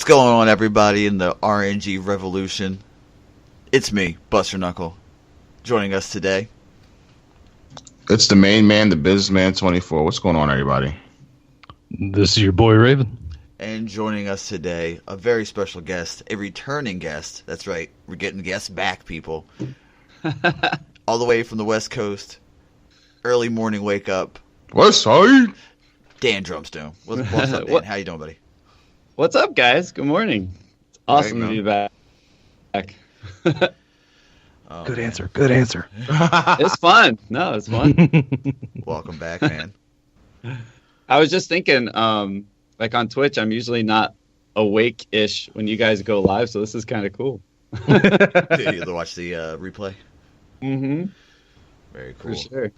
What's going on, everybody, in the RNG revolution? It's me, Buster Knuckle, joining us today. It's the main man, the businessman 24. What's going on, everybody? This is your boy Raven. And joining us today, a very special guest, a returning guest. That's right, we're getting guests back, people. All the way from the West Coast, early morning wake up. West Side. Dandrumstone. What's up, Dan? How you doing, buddy? What's up, guys? Good morning. It's awesome to be back. Oh, Good man. answer. Good answer. It's fun. No, it's fun. Welcome back, man. I was just thinking, like on Twitch, I'm usually not awake-ish when you guys go live, so this is kind of cool. Did you watch the replay? Mm-hmm. Very cool. For sure.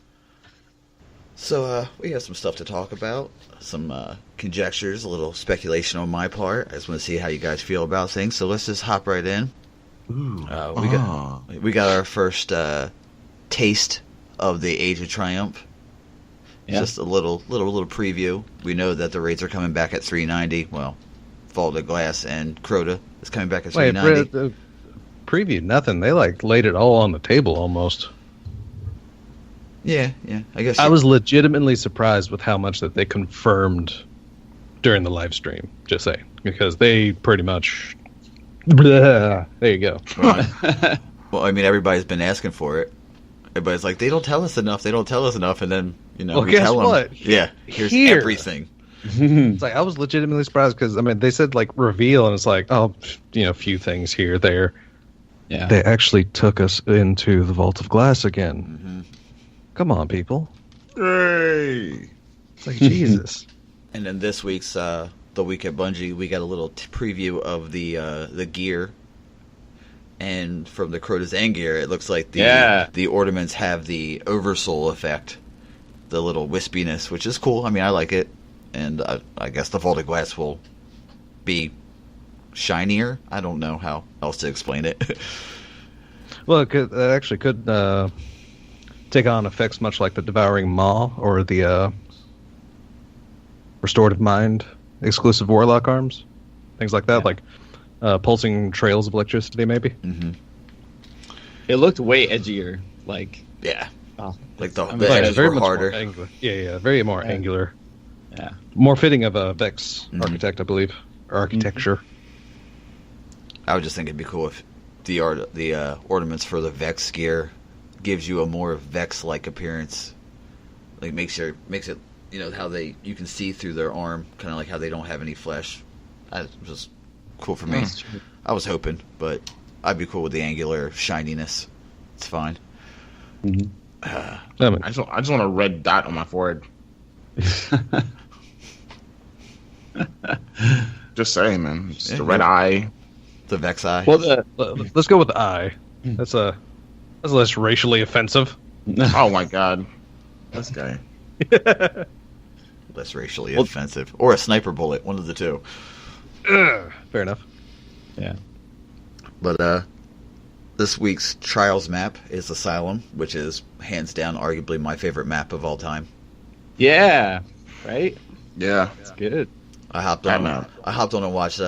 So we have some stuff to talk about, some conjectures, a little speculation on my part. I just want to see how you guys feel about things. So let's just hop right in. Ooh. We got our first taste of the Age of Triumph. Yeah. Just a little preview. We know that the rates are coming back at 390. Well, Vaulted Glass and Crota is coming back at 390. Wait, preview nothing. They laid it all on the table almost. Yeah. I guess I was legitimately surprised with how much that they confirmed during the live stream. Just saying, because they pretty much. Blah, there you go. Well, I mean, everybody's been asking for it. Everybody's like, they don't tell us enough. And then Well, we guess tell them. what? Yeah, here's Here. everything. It's like I was legitimately surprised because they said reveal, and it's like, oh, a few things here, there. Yeah. They actually took us into the Vault of Glass again. Mm-hmm. Come on, people. Hey. It's like Jesus. And then this week's the week at Bungie, we got a little preview of the gear. And from the Crota's end gear, it looks like the ornaments have the oversoul effect, the little wispiness, which is cool. I mean, I like it, and I guess the Vaulted Glass will be shinier. I don't know how else to explain it. Well, it actually could take on effects much like the Devouring Maw or the Restorative Mind exclusive Warlock arms, things like that, like pulsing trails of electricity, maybe. Mm-hmm. It looked way edgier. Yeah, Oh, like the I'm edges very were much harder. more angular. Yeah, very more angular. Yeah. More fitting of a Vex Mhm. architect, I believe, or architecture. I would just think it'd be cool if the ornaments for the Vex gear gives you a more Vex-like appearance. Like makes it how you can see through their arm, kind of like how they don't have any flesh. That was just cool for me. That's true. I was hoping, but I'd be cool with the angular shininess. It's fine. Mhm. I just want a red dot on my forehead. Just saying, man. Just Yeah, a red eye. The Vex eye. Well, Let's go with the eye. That's less racially offensive. Oh my god. This guy. Less racially offensive, or a sniper bullet, one of the two. Fair enough. yeah. But this week's Trials map is Asylum, which is hands down arguably my favorite map of all time. Yeah. Right? Yeah. It's good. I hopped on and watched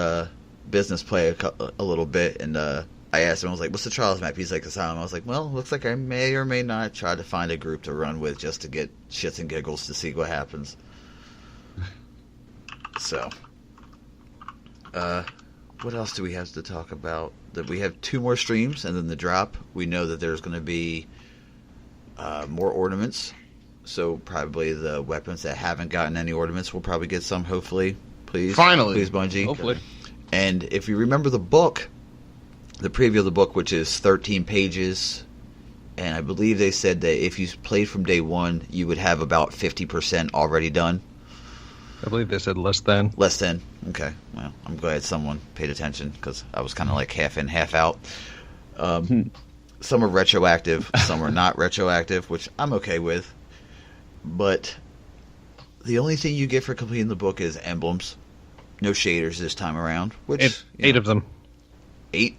Business play a little bit, and I asked him, I was like, what's the Trials map? He's like, Asylum. I was like, well, looks like I may or may not try to find a group to run with just to get shits and giggles to see what happens. So, what else do we have to talk about? That we have 2 more streams, and then the drop. We know that there's going to be more ornaments, so probably the weapons that haven't gotten any ornaments will probably get some, hopefully. Please. Finally. Please, Bungie. Hopefully. And if you remember the book, the preview of the book, which is 13 pages, and I believe they said that if you played from day 1, you would have about 50% already done. I believe they said less than. Less than. Okay. Well, I'm glad someone paid attention, because I was kind of like half in, half out. Some are retroactive, some are not retroactive, which I'm okay with. But the only thing you get for completing the book is emblems. No shaders this time around. Which 8 of them. 8?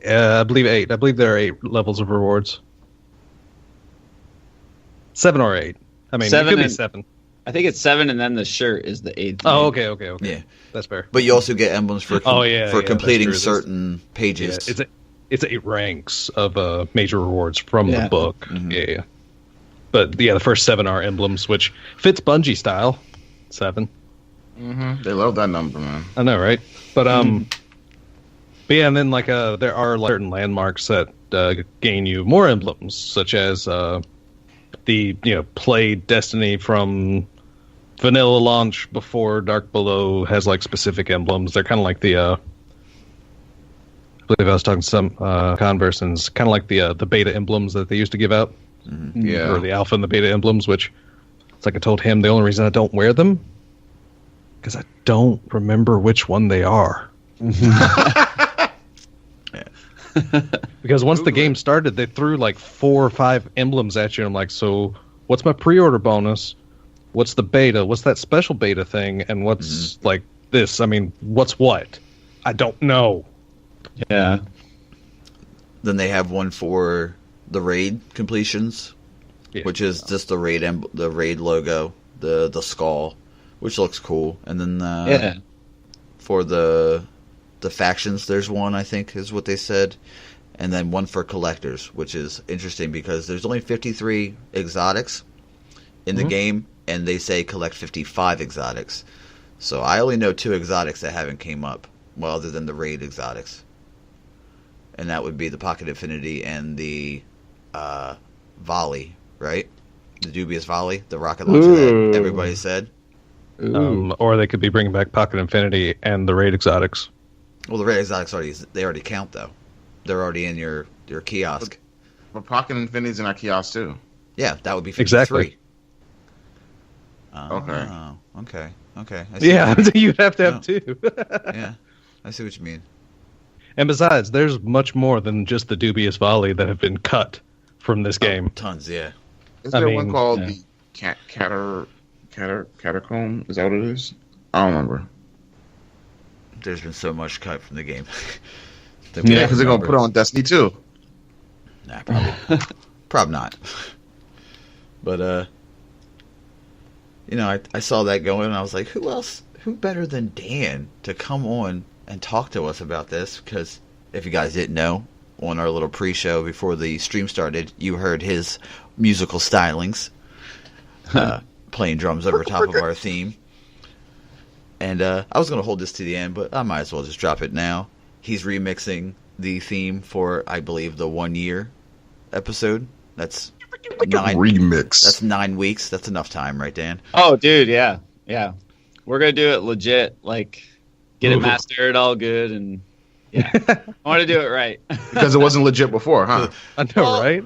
I believe 8. I believe there are 8 levels of rewards. 7 or 8. I mean, it could be 7. I think it's 7, and then the shirt is the 8th. Oh, okay. Yeah, that's fair. but you also get emblems for completing that's true. certain pages. Yeah, it's 8 ranks of major rewards from the book. Mm-hmm. Yeah. But yeah, the first 7 are emblems, which fits Bungie style. 7. Mm-hmm. They love that number, man. I know, right? But but yeah, and then like there are certain landmarks that gain you more emblems, such as the play Destiny from vanilla launch before Dark Below has like specific emblems. They're kind of like the I believe I was talking to some Converse, and it's kind of like the beta emblems that they used to give out. Mm-hmm. Yeah. Or the alpha and the beta emblems, which it's like I told him the only reason I don't wear them because I don't remember which one they are. Because once the game started, they threw like 4 or 5 emblems at you. And I'm like, so what's my pre-order bonus? What's the beta? What's that special beta thing? And what's like this? I mean, what's what? I don't know. Yeah. Then they have one for the raid completions, which is just the raid logo, the skull, which looks cool. And then for the factions, there's one, I think is what they said, and then one for collectors, which is interesting because there's only 53 exotics in the game, and they say collect 55 exotics. So I only know 2 exotics that haven't came up, well, other than the raid exotics, and that would be the Pocket Infinity and the volley, right? The dubious volley, the rocket launcher that everybody said. Or they could be bringing back Pocket Infinity and the raid exotics. Well, the raid exotics already count though. They're already in your kiosk. But Pocket Infinity's in our kiosk too. Yeah, that would be 53. Exactly. Okay. Yeah, you'd have to have 2. Yeah, I see what you mean. And besides, there's much more than just the dubious volley that have been cut from this game. Tons, yeah. Is there one called the Catacomb? Is that what it is? I don't remember. There's been so much cut from the game. Yeah, because they're going to put it on Destiny 2. Nah, probably not. But, I saw that going, and I was like, who better than Dan to come on and talk to us about this? Because if you guys didn't know, on our little pre-show before the stream started, you heard his musical stylings, playing drums over top of our theme. And I was going to hold this to the end, but I might as well just drop it now. He's remixing the theme for, I believe, the 1 year episode. That's like 9 remix. That's 9 weeks. That's enough time, right, Dan? Oh, dude, yeah. We're gonna do it legit, like get it mastered, all good, and I want to do it right because it wasn't legit before, huh? I know, right?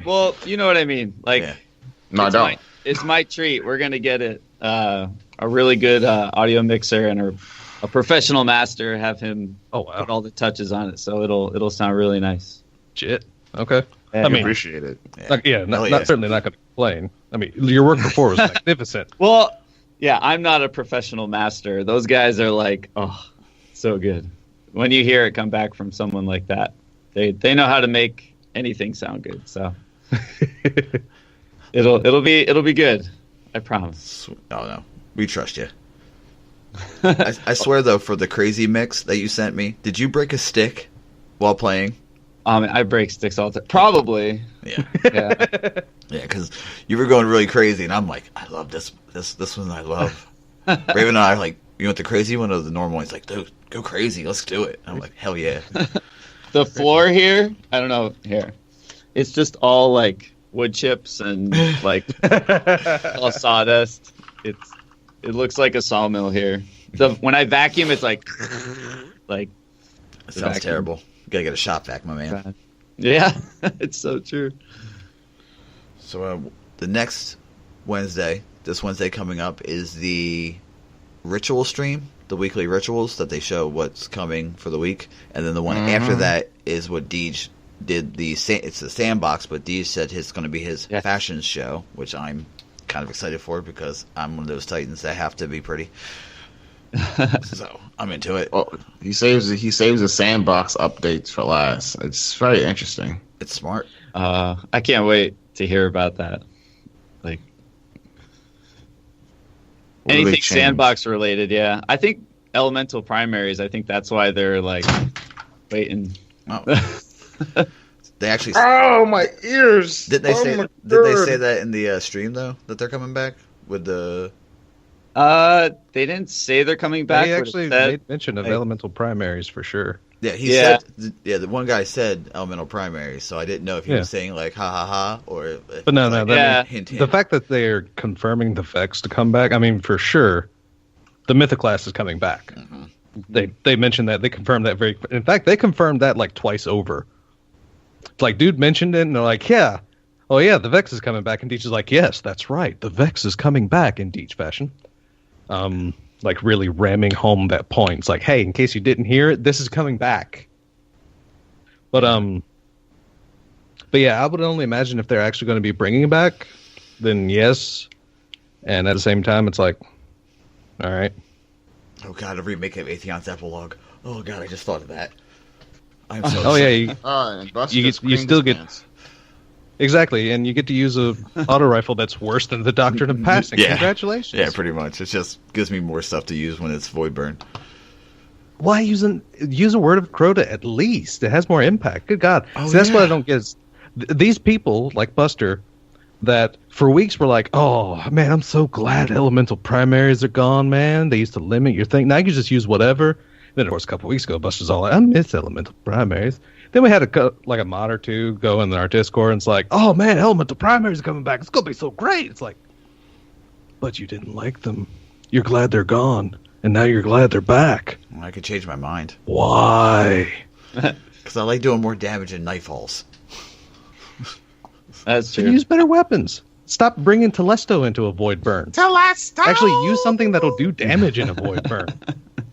Well, you know what I mean. Like, no, I don't. It's my treat. We're gonna get it a really good audio mixer and a professional master. Have him put all the touches on it, so it'll sound really nice. Shit. Okay. I mean, appreciate it. Not certainly not going to complain. I mean, your work before was magnificent. Well, yeah, I'm not a professional master. Those guys are like, oh, so good. When you hear it come back from someone like that, they know how to make anything sound good. So it'll be good. I promise. Oh no, we trust you. I swear though, for the crazy mix that you sent me, did you break a stick while playing? I break sticks all the time. Probably. Yeah. Yeah, because you were going really crazy, and I'm like, I love this one. I love. Raven and I are like, you want the crazy one or the normal one? He's like, dude, go crazy. Let's do it. And I'm like, hell yeah. The floor here, I don't know, here. It's just all like wood chips and like all sawdust. It looks like a sawmill here. When I vacuum, it's like. It sounds terrible. You gotta get a shop vac, my man. Yeah, it's so true. So the next Wednesday, this Wednesday coming up, is the ritual stream, the weekly rituals that they show what's coming for the week, and then the one after that is what Deej did. It's the sandbox, but Deej said it's going to be his fashion show, which I'm kind of excited for because I'm one of those titans that have to be pretty. So I'm into it. Well, he saves the sandbox updates for last. It's very interesting. It's smart. I can't wait to hear about that. Like, Anything sandbox related, yeah. I think elemental primaries. I think that's why they're like waiting. Oh. They actually. Oh, my ears! Did they say? Did they say that in the stream though? That they're coming back with the. They didn't say they're coming back. They actually made mention of elemental primaries for sure. Yeah, he said. Yeah, the one guy said elemental primaries, so I didn't know if he was saying like ha ha ha or. But no, like, hint. The fact that they're confirming the Vex to come back, I mean, for sure, the Mythoclast is coming back. Mm-hmm. They mentioned that, they confirmed that in fact, they confirmed that like twice over. It's like, dude mentioned it, and they're like, yeah, oh yeah, the Vex is coming back, and Deitch is like, yes, that's right, the Vex is coming back in Deitch fashion. Like really ramming home that point. It's like, hey, in case you didn't hear it, this is coming back. But yeah, I would only imagine if they're actually going to be bringing it back, then yes. And at the same time, it's like, all right. Oh god, a remake of Atheon's epilogue. Oh god, I just thought of that. I'm so. Oh yeah, you still get. Exactly, and you get to use a auto rifle that's worse than the Doctrine of Passing. Yeah. Congratulations. Yeah, pretty much. It just gives me more stuff to use when it's void burn. Why use a Word of Crota at least? It has more impact. Good God. Oh, See, that's what I don't get. Is these people, like Buster, that for weeks were like, oh, man, I'm so glad elemental primaries are gone, man. They used to limit your thing. Now you can just use whatever. Then, of course, a couple weeks ago, Buster's all like, I miss elemental primaries. Then we had a mod or two go in our Discord, and it's like, oh man, elemental primaries are coming back. It's gonna be so great. It's like, but you didn't like them. You're glad they're gone, and now you're glad they're back. I could change my mind. Why? Because I like doing more damage in Nightfalls. That's true. Use better weapons. Stop bringing Telesto into a void burn. Telesto! Actually, use something that'll do damage in a void burn.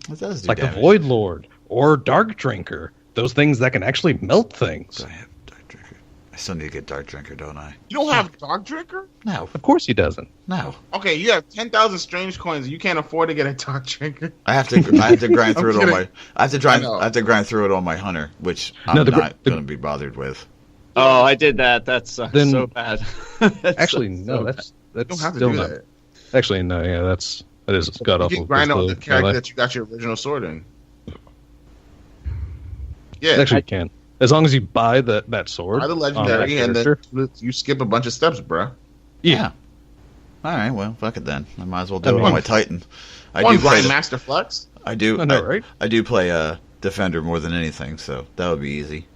It does do like damage. the Void Lord or Dark Drinker. Those things that can actually melt things. Do I have Dark Drinker? I still need to get Dark Drinker, don't I? You don't have Dark Drinker? No. Of course he doesn't. No. Okay, you have 10,000 strange coins. You can't afford to get a Dark Drinker. I have to grind through it on my. I have to grind through it on my hunter, which I'm not going to be bothered with. Oh, I did that. That's so bad. Actually, no, that's You don't have to still do not. that. Actually, no, yeah, that is god awful. You can grind on the character that you got your original sword in. Yeah, actually, you can. As long as you buy that sword. Buy the legendary, and then you skip a bunch of steps, bro. Yeah. All right, well, fuck it then. I might as well do it on my Titan. I do do play Master Flex. I do. I know, right? I do play Defender more than anything, so that would be easy.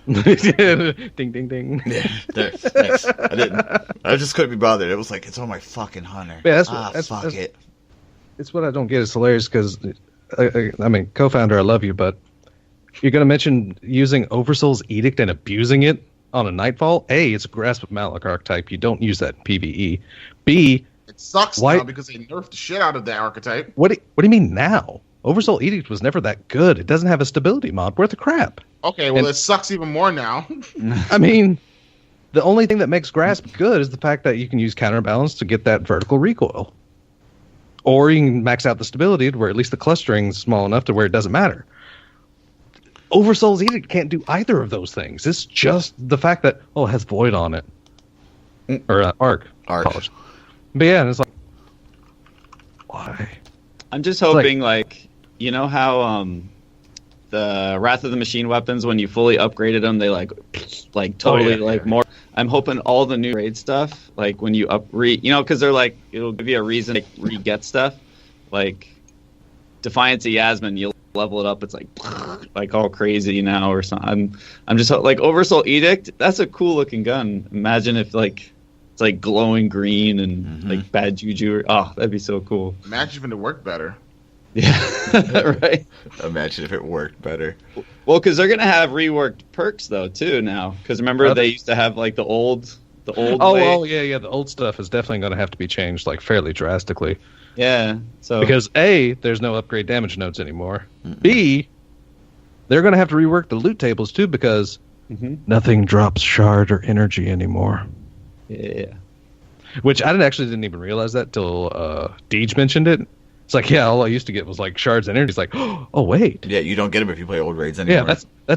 Ding, ding, ding. Yeah, thanks. I just couldn't be bothered. It was like, it's on my fucking hunter. Yeah, fuck it. It's what I don't get. It's hilarious because, I mean, co-founder, I love you, but you're going to mention using Oversoul's Edict and abusing it on a Nightfall? A, it's a Grasp of Malak archetype. You don't use that in PvE. B, it sucks now because they nerfed the shit out of that archetype. What do you mean now? Oversoul Edict was never that good. It doesn't have a stability mod. Worth the crap. Okay, well, it sucks even more now. I mean, the only thing that makes Grasp good is the fact that you can use Counterbalance to get that vertical recoil. Or you can max out the stability to where at least the clustering is small enough to where it doesn't matter. Oversoul's Edict can't do either of those things. It's just the fact that, it has Void on it. Or Arc. Arc. But yeah, and it's like, why? I'm just hoping, you know how the Wrath of the Machine weapons, when you fully upgraded them, they totally more. I'm hoping all the new raid stuff, like when you because they're like, it'll give you a reason to re-get stuff. Like Defiance of Yasmin, you level it up, it's like all crazy now or something. I'm just like Oversoul Edict. That's a cool looking gun. Imagine if it's like glowing green and like bad juju. Oh, that'd be so cool. Imagine if it worked better. Yeah, right. Imagine if it worked better. Well, because they're gonna have reworked perks though too now. Because remember they used to have like the old. Yeah. The old stuff is definitely going to have to be changed fairly drastically. Yeah. So because A, there's no upgrade damage nodes anymore. B, they're going to have to rework the loot tables too because nothing drops shard or energy anymore. Yeah. Which I didn't even realize that till Deej mentioned it. It's like, yeah, all I used to get was like shards and energy. It's like, oh wait. Yeah, you don't get them if you play old raids anymore. Yeah,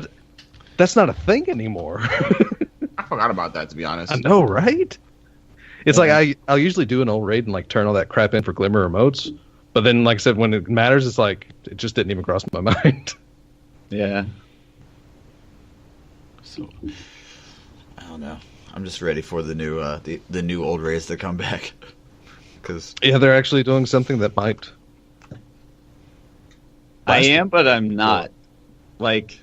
that's not a thing anymore. I forgot about that, to be honest. I know, right? It's like I'll usually do an old raid and like turn all that crap in for glimmer emotes, but then like I said, when it matters, it's like it just didn't even cross my mind. Yeah. So I don't know. I'm just ready for the new the new old raids to come back. Cause they're actually doing something that might. I am, but I'm not. Like,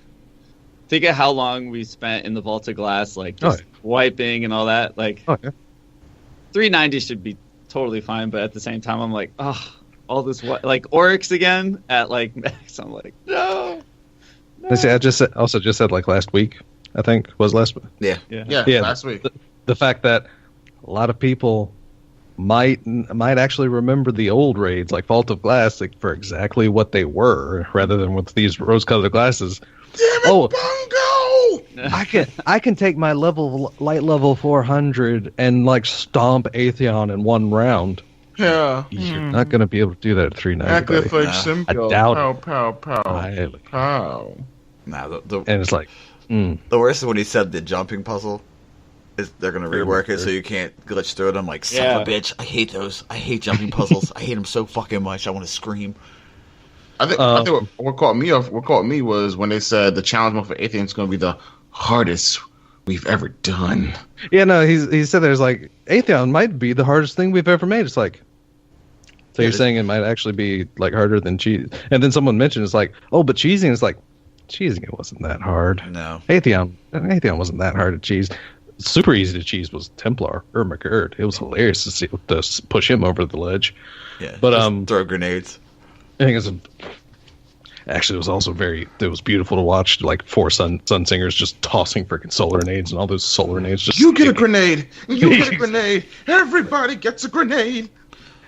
think of how long we spent in the Vault of Glass, like just wiping and all that. Like, 390 should be totally fine, but at the same time, I'm like, all this like Oryx again at like max. I'm like, no. See, I just said like last week. I think was last. Yeah. Last week. The fact that a lot of people might actually remember the old raids like Vault of Glass like, for exactly what they were, rather than with these rose-colored glasses. Damn it, Bungo! I can take my light level 400 and like stomp Atheon in one round. Yeah. You're not going to be able to do that at 390. I doubt it. Pow. Nah, and it's like the worst is when he said the jumping puzzle. They're going to rework it so you can't glitch through it. I'm like, son of a bitch. I hate those. I hate jumping puzzles. I hate them so fucking much. I want to scream. I think what caught me was when they said the challenge mode for Atheon is going to be the hardest we've ever done. Yeah, no, he said there's like Atheon might be the hardest thing we've ever made. It's like, so you're saying it might actually be like harder than cheese? And then someone mentioned it's like, oh, but cheesing is like, cheesing it wasn't that hard. No, Atheon wasn't that hard to cheese. Super easy to cheese was Templar or McGurd. It was hilarious to push him over the ledge. Yeah, but throw grenades. I think it was also it was beautiful to watch, like 4 sun singers just tossing freaking solar grenades and all those solar grenades. Just you get a grenade. You get a grenade. Everybody gets a grenade.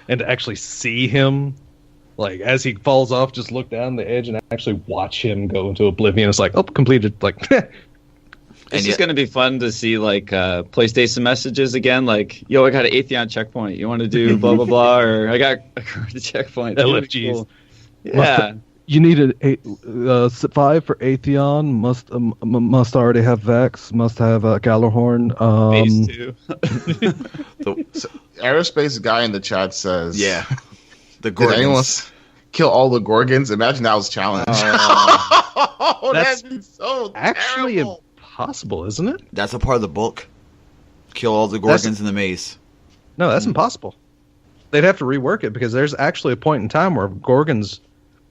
And to actually see him, like as he falls off, just look down the edge and actually watch him go into oblivion. It's like, oh, completed. Like. It's just going to be fun to see, like, PlayStation messages again, like, yo, I got an Atheon checkpoint. You want to do blah, blah, blah, or I got a checkpoint. LFGs. Cool. Yeah. You need a 5 for Atheon, must already have Vex, must have Galahorn. Phase 2. The aerospace guy in the chat says, yeah, the Gorgons. Did anyone kill all the Gorgons? Imagine that was a challenge. That's that'd be so actually terrible. Impossible, isn't it? That's a part of the book. Kill all the Gorgons in the maze. No, that's impossible. They'd have to rework it because there's actually a point in time where Gorgons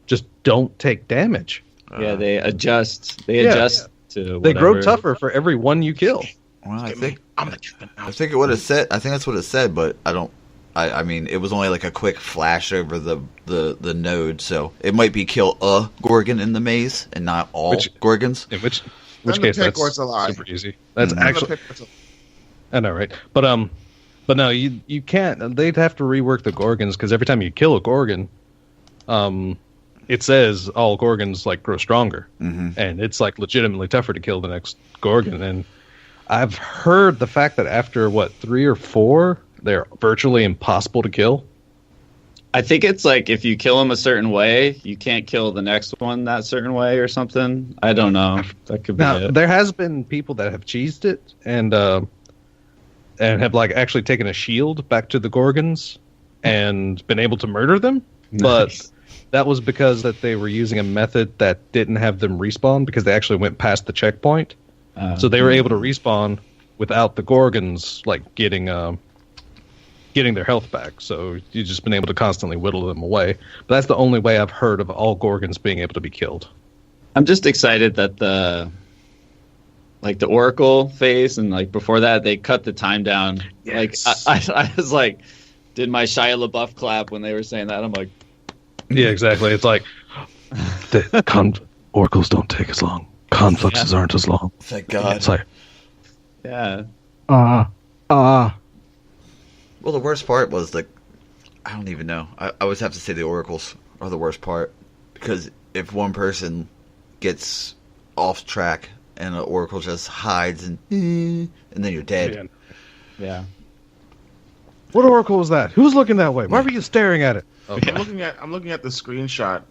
just don't take damage. Yeah, they adjust. They adjust to whatever. They grow tougher for every one you kill. Well, I think it would have said. I think that's what it said, but I don't. I mean, it was only like a quick flash over the node, so it might be kill a Gorgon in the maze and not all Gorgons. In which case, that's super easy. That's actually. I know, right? But no, you can't. They'd have to rework the Gorgons because every time you kill a Gorgon, it says all Gorgons like grow stronger, and it's like legitimately tougher to kill the next Gorgon. And I've heard the fact that after 3 or 4, they're virtually impossible to kill. I think it's like if you kill them a certain way, you can't kill the next one that certain way or something. I don't know. That could be it. There has been people that have cheesed it and have like actually taken a shield back to the Gorgons and been able to murder them. Nice. But that was because that they were using a method that didn't have them respawn because they actually went past the checkpoint. So they were able to respawn without the Gorgons like getting their health back. So you've just been able to constantly whittle them away. But that's the only way I've heard of all Gorgons being able to be killed. I'm just excited that the Oracle phase and like before that they cut the time down. Yes. Like I was like, did my Shia LaBeouf clap when they were saying that? I'm like, yeah, exactly. It's like oracles don't take as long. Confluxes aren't as long. Thank God. It's like, yeah. Well, the worst part was I don't even know. I always have to say the oracles are the worst part because if one person gets off track and an oracle just hides and then you're dead. Yeah. What oracle was that? Who's looking that way? Why were you staring at it? Okay. I'm looking at the screenshot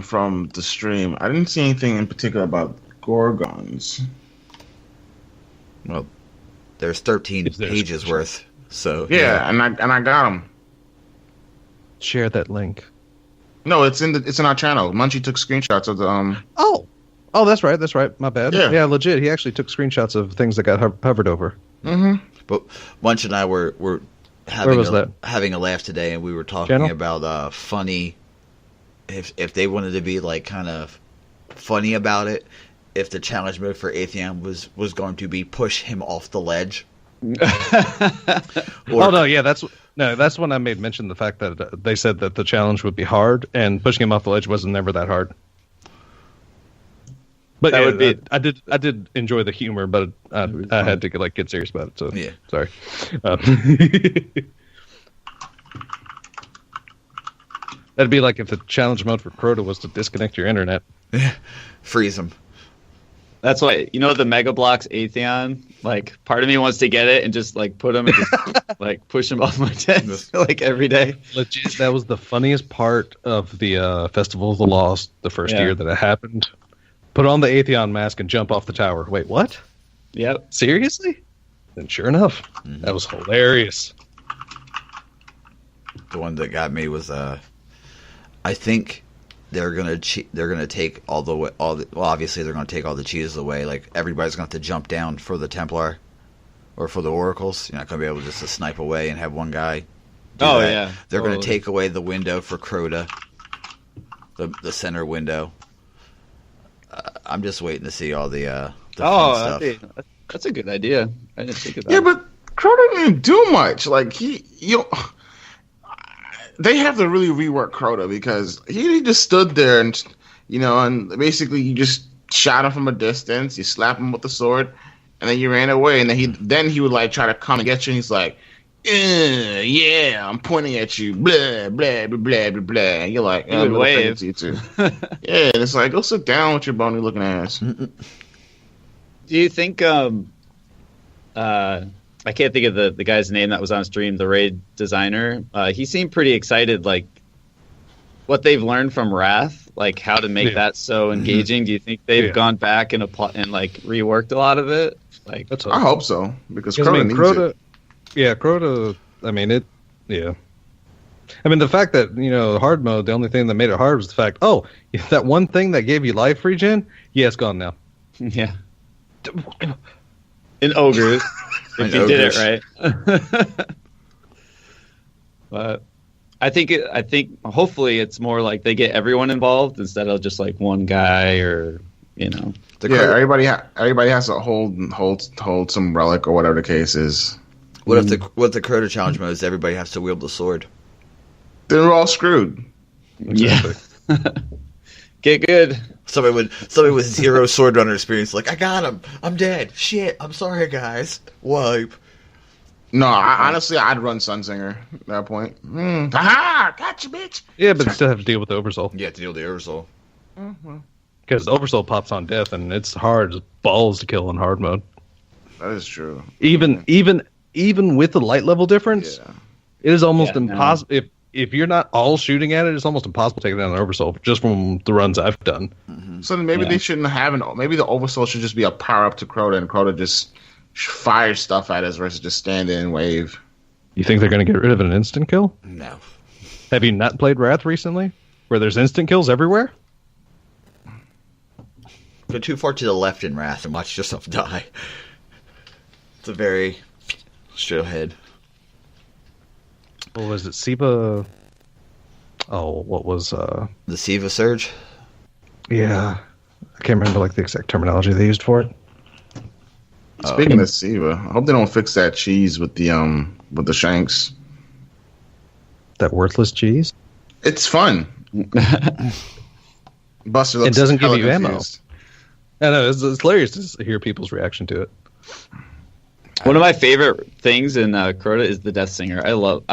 from the stream. I didn't see anything in particular about Gorgons. Well, there's 13 pages worth So yeah. and I got him. Share that link. No, it's in our channel. Munchie took screenshots of the Oh, that's right. My bad. Yeah. Yeah, legit. He actually took screenshots of things that got hovered over. Mm-hmm. But Munch and I were having a laugh today, and we were talking about funny. If they wanted to be like kind of funny about it, if the challenge mode for Atheon was going to be push him off the ledge. That's when I made mention of the fact that they said that the challenge would be hard, and pushing him off the ledge wasn't never that hard. But that would be. I did enjoy the humor, but I had to get serious about it. So yeah, sorry. That'd be like if the challenge mode for Crota was to disconnect your internet. Freeze him. That's why, the Mega Bloks Atheon, like, part of me wants to get it and just, like, put him and just, like, push him off my desk, like, every day. Legit, that was the funniest part of the Festival of the Lost, the first year that it happened. Put on the Atheon mask and jump off the tower. Wait, what? Yep. Seriously? And sure enough, that was hilarious. The one that got me was, I think... They're gonna take obviously they're gonna take all the cheeses away. Like everybody's gonna have to jump down for the Templar or for the Oracles. You're not gonna be able just to snipe away and have one guy. Yeah, they're gonna take away the window for Crota, the center window. I'm just waiting to see all the fun stuff. That's a good idea. I didn't think of that. Yeah, but Crota didn't do much. Like they have to really rework Crota because he just stood there and and basically you just shot him from a distance, you slap him with the sword, and then you ran away, and then he would like try to come and get you, and he's like, yeah, I'm pointing at you, blah blah blah blah blah blah. And you're like, he would wave. You too. Yeah, and it's like, go sit down with your bony looking ass. Do you think I can't think of the guy's name that was on stream, the raid designer. He seemed pretty excited, like what they've learned from Wrath, like how to make that so engaging. Do you think they've gone back and like reworked a lot of it? Like, I hope so, because Crota needs it. Yeah, Crota. I mean it. Yeah. I mean the fact that hard mode, the only thing that made it hard was the fact. Oh, that one thing that gave you life regen. Yeah, it's gone now. Yeah. In ogres. If you did it right. But I think hopefully it's more like they get everyone involved instead of just like one guy or everybody has to hold some relic or whatever the case is. What if the Crota challenge mode is everybody has to wield the sword? They're all screwed. Exactly. Yeah. Get good. Somebody with zero sword runner experience, like, I got him. I'm dead. Shit. I'm sorry, guys. Wipe. No, honestly, I'd run Sunsinger at that point. Aha! Gotcha, bitch. Yeah, but still have to deal with the Oversoul. You have to deal with the Oversoul. Because the Oversoul pops on death, and it's hard as balls to kill in hard mode. That is true. Even with the light level difference, it is almost impossible. If you're not all shooting at it, it's almost impossible to take down an Oversoul, just from the runs I've done. Mm-hmm. So then maybe they shouldn't have maybe the Oversoul should just be a power up to Crota, and Crota just fires stuff at us versus just stand in and wave. You think they're going to get rid of an instant kill? No. Have you not played Wrath recently, where there's instant kills everywhere? Go too far to the left in Wrath and watch yourself die. It's a very straight ahead. What was it, Siva? Oh, what was the Siva Surge? Yeah, I can't remember like the exact terminology they used for it. Speaking of Siva, I hope they don't fix that cheese with the shanks. That worthless cheese. It's fun. Buster looks it doesn't give you confused. ammo. I know it's hilarious to hear people's reaction to it. One of my favorite things in Crota is the Death Singer. I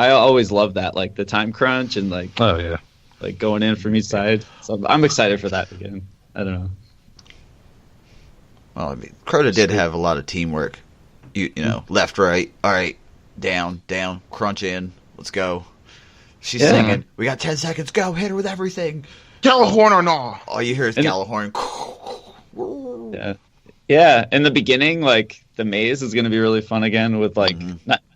always love that, like the time crunch and like like going in from each side. So I'm excited for that again. I don't know. Well, I mean, Crota did have a lot of teamwork. You know, left, right, all right, down, crunch in, let's go. She's singing. We got 10 seconds. Go, hit her with everything. Gallahorn or no? All you hear is Gallahorn. Yeah. In the beginning, like the maze is going to be really fun again with like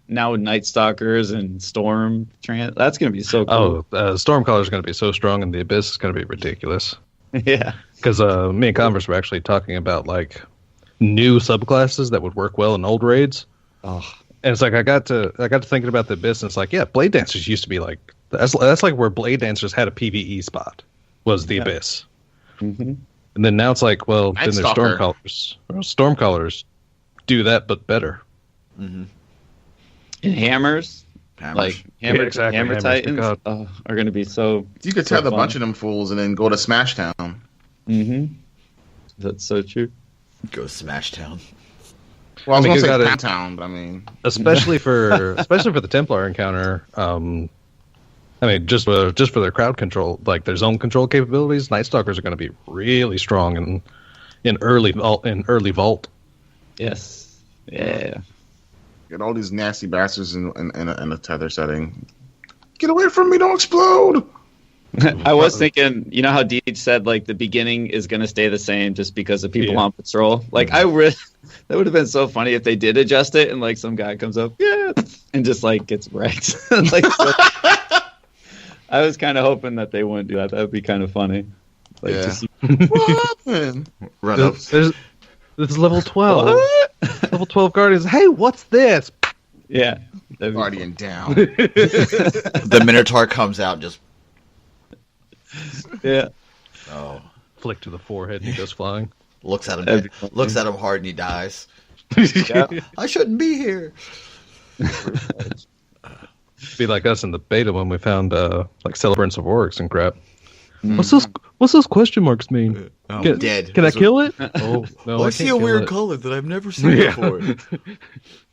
now with Night Stalkers and Storm, that's going to be so cool. Stormcaller is going to be so strong, and the Abyss is going to be ridiculous. Yeah. Because me and Converse were actually talking about like new subclasses that would work well in old raids. Oh. And it's like I got to thinking about the Abyss, and it's like, yeah, Blade Dancers used to be like that's like where Blade Dancers had a PvE spot was the Abyss. Mm-hmm. And then now it's like, well, Night then there's Stalker. Stormcallers. Well, Stormcallers do that, but better. Mm-hmm. And hammers. Like hammer, Yeah, exactly. hammer Hammers, Titans God. are going to be so. You could so tether a fun. bunch of them fools and then go to Smashtown. Mm-hmm. That's so true. Go Smash Town. Well, I was I going mean, to you say gotta- Pound Town, but I mean, especially for the Templar encounter. I mean, just for their crowd control, like their zone control capabilities, Night Stalkers are going to be really strong in early vault. Yes. Yeah. get all these nasty bastards in a tether setting. Get away from me! Don't explode! I was thinking, you know how Deej said like the beginning is going to stay the same just because of people on patrol. Like that would have been so funny if they did adjust it and like some guy comes up, and just like gets wrecked. Like, I was kind of hoping that they wouldn't do that. That would be kind of funny. Like, Yeah. to see- What happened? Run up. This is level 12. What? Level 12 Guardians. Hey, what's this? Yeah. that'd be Guardian down. The Minotaur comes out and just, fun. Yeah. oh, Flick to the forehead and he goes flying. looks at him, That'd be funny. looks at him hard, and he dies. Yeah. I shouldn't be here. Be like us in the beta when we found like celebrants of orcs and crap. Mm. What's those question marks mean? I'm dead. Can I kill it? Oh, No, well, I I see can't a kill weird it. color that I've never seen Yeah. before.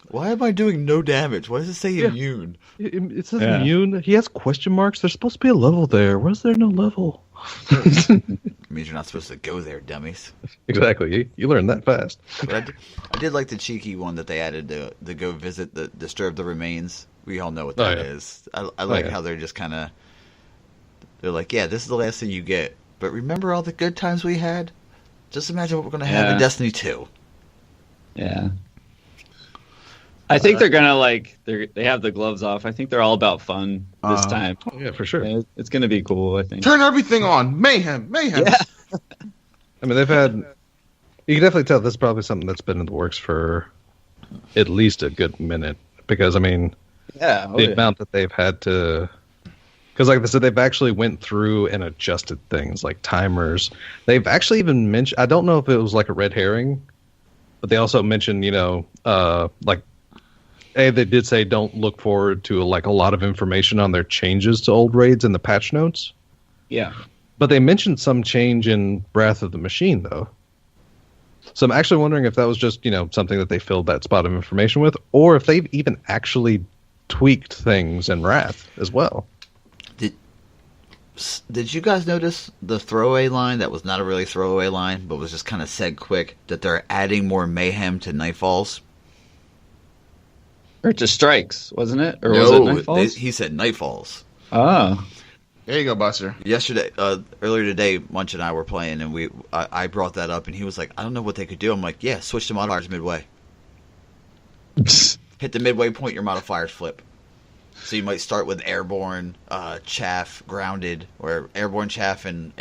Why am I doing no damage? Why does it say immune? It says Yeah. immune. He has question marks. There's supposed to be a level there. Why is there no level? It means you're not supposed to go there, dummies. Exactly. You learn that fast. But I did like the cheeky one that they added to go visit the Disturb the Remains. We all know what that is. I like how they're just kind of, they're like, yeah, this is the last thing you get. But remember all the good times we had? Just imagine what we're going to have in Destiny 2. Yeah. I think they're gonna they have the gloves off. I think they're all about fun this time. Oh, yeah, for sure. Yeah, it's gonna be cool. I think. Turn everything on. Mayhem. Yeah. I mean, they've had. You can definitely tell this is probably something that's been in the works for at least a good minute. Because, I mean, Yeah. the amount that they've had to. Because, like I said, they've actually went through and adjusted things like timers. They've actually even mentioned. I don't know if it was like a red herring, but they also mentioned, like. They did say don't look forward to like a lot of information on their changes to old raids in the patch notes. Yeah. But they mentioned some change in Wrath of the Machine, though. So I'm actually wondering if that was just, something that they filled that spot of information with, or if they've even actually tweaked things in Wrath as well. Did you guys notice the throwaway line that was not a really throwaway line, but was just kind of said quick, that they're adding more mayhem to Nightfalls? Or to strikes, wasn't it? Or was it Nightfalls? he said Nightfalls. Oh. There you go, Buster. Yesterday, earlier today, Munch and I were playing, and I brought that up, and he was like, I don't know what they could do. I'm like, yeah, switch the modifiers midway. Hit the midway point, your modifiers flip. So you might start with airborne, chaff, grounded, or airborne chaff and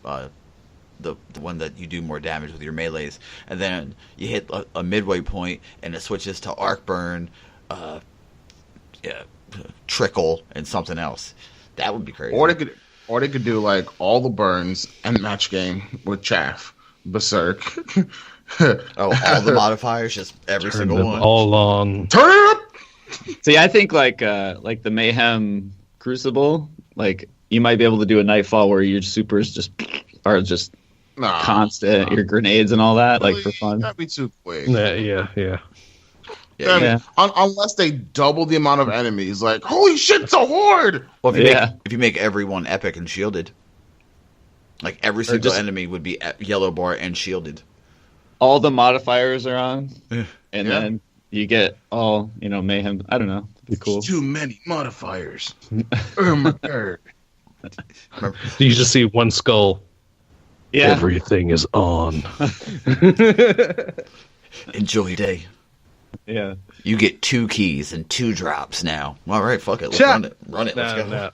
the one that you do more damage with your melees. And then you hit a midway point, and it switches to arc burn, trickle, and something else. That would be crazy. Or they could do like all the burns and match game with chaff, berserk. All the modifiers, just every Turn single them one. all on. Turn it up. See, I think like the Mayhem Crucible, like you might be able to do a Nightfall where your supers are just Nah, constant, your grenades and all that, like for fun. That'd be too quick. Yeah. Then, unless they double the amount of enemies, like holy shit, it's a horde. Well, if you make everyone epic and shielded, like every single enemy would be yellow bar and shielded. All the modifiers are on, and Yeah. then you get all Mayhem. I don't know. It'd be cool. Too many modifiers. Oh my god. You just see one skull. Yeah. Everything is on. Enjoy your day. Yeah. You get 2 keys and 2 drops now. All right, fuck it. Let's run it. Let's go. No.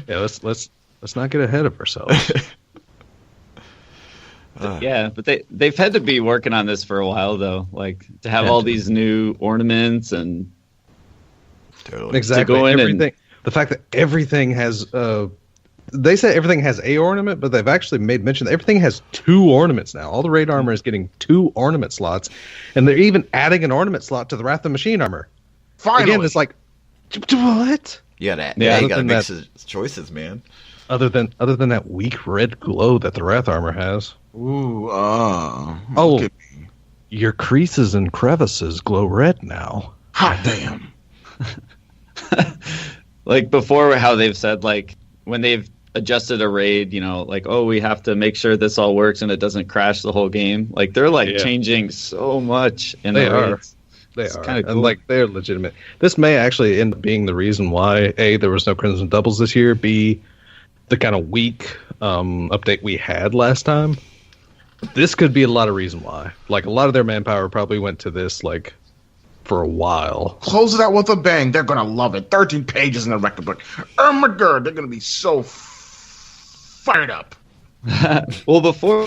Yeah, let's not get ahead of ourselves. Yeah, but they've had to be working on this for a while though, like to have all these new ornaments and Totally. Exactly. To go in everything. The fact that everything has they say everything has a ornament, but they've actually made mention that everything has 2 ornaments now. All the raid armor is getting 2 ornament slots, and they're even adding an ornament slot to the Wrath of Machine armor. Finally. Again, it's like, what? You gotta make choices, man. Other than that weak red glow that the Wrath armor has. Ooh, oh, your creases and crevices glow red now. Hot damn. like before, how they've said like when they've adjusted a raid, like, oh, we have to make sure this all works and it doesn't crash the whole game. Like they're changing so much in the raids. They are. Kind of cool. And like they're legitimate. This may actually end up being the reason why A, there was no Crimson Doubles this year, B, the kind of weak update we had last time. This could be a lot of reason why. Like a lot of their manpower probably went to this like for a while. Close it out with a bang. They're gonna love it. 13 pages in the record book. Oh my god, they're gonna be so fired up. Well, before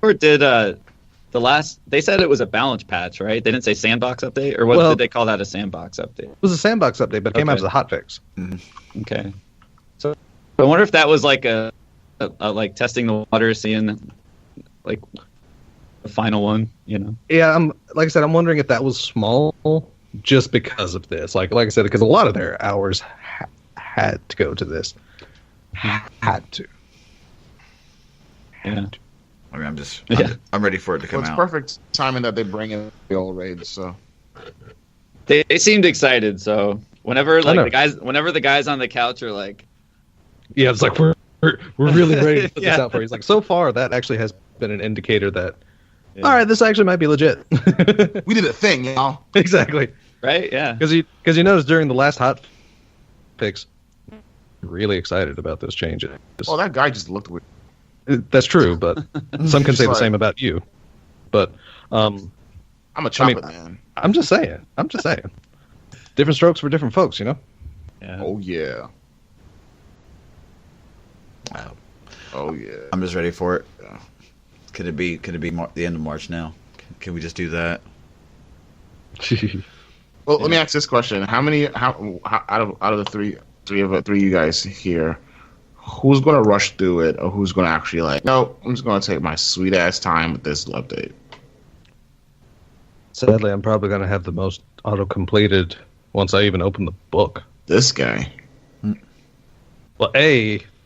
did the last, they said it was a balance patch, right? They didn't say sandbox update, or what did they call that? A sandbox update? It was a sandbox update, but it came out as a hotfix. Mm-hmm. Okay. So I wonder if that was like a like testing the water, seeing like the final one, Yeah, like I said, I'm wondering if that was small just because of this. Like I said, because a lot of their hours had to go to this. Had to. Yeah. I mean, I'm ready for it to come out. It's perfect timing that they bring in the old raids. So they seemed excited. So whenever the guys on the couch are like, yeah, it's like we're really ready to put this out for you. It's like so far that actually has been an indicator that all right, this actually might be legit. We did a thing, y'all. Exactly. Right? Yeah. Because you noticed during the last hot fix, really excited about those changes. Well, that guy just looked weird. That's true, but some can say the same about you. But I'm a chocolate man. I'm just saying. Different strokes for different folks, Yeah. Oh yeah. Wow. Oh yeah. I'm just ready for it. Yeah. Could it be the end of March now? Can we just do that? Well, let me ask this question: how out of the three of you guys here, who's going to rush through it, or who's going to actually like, no, I'm just going to take my sweet ass time with this update? Sadly, I'm probably going to have the most auto completed once I even open the book. This guy. Well,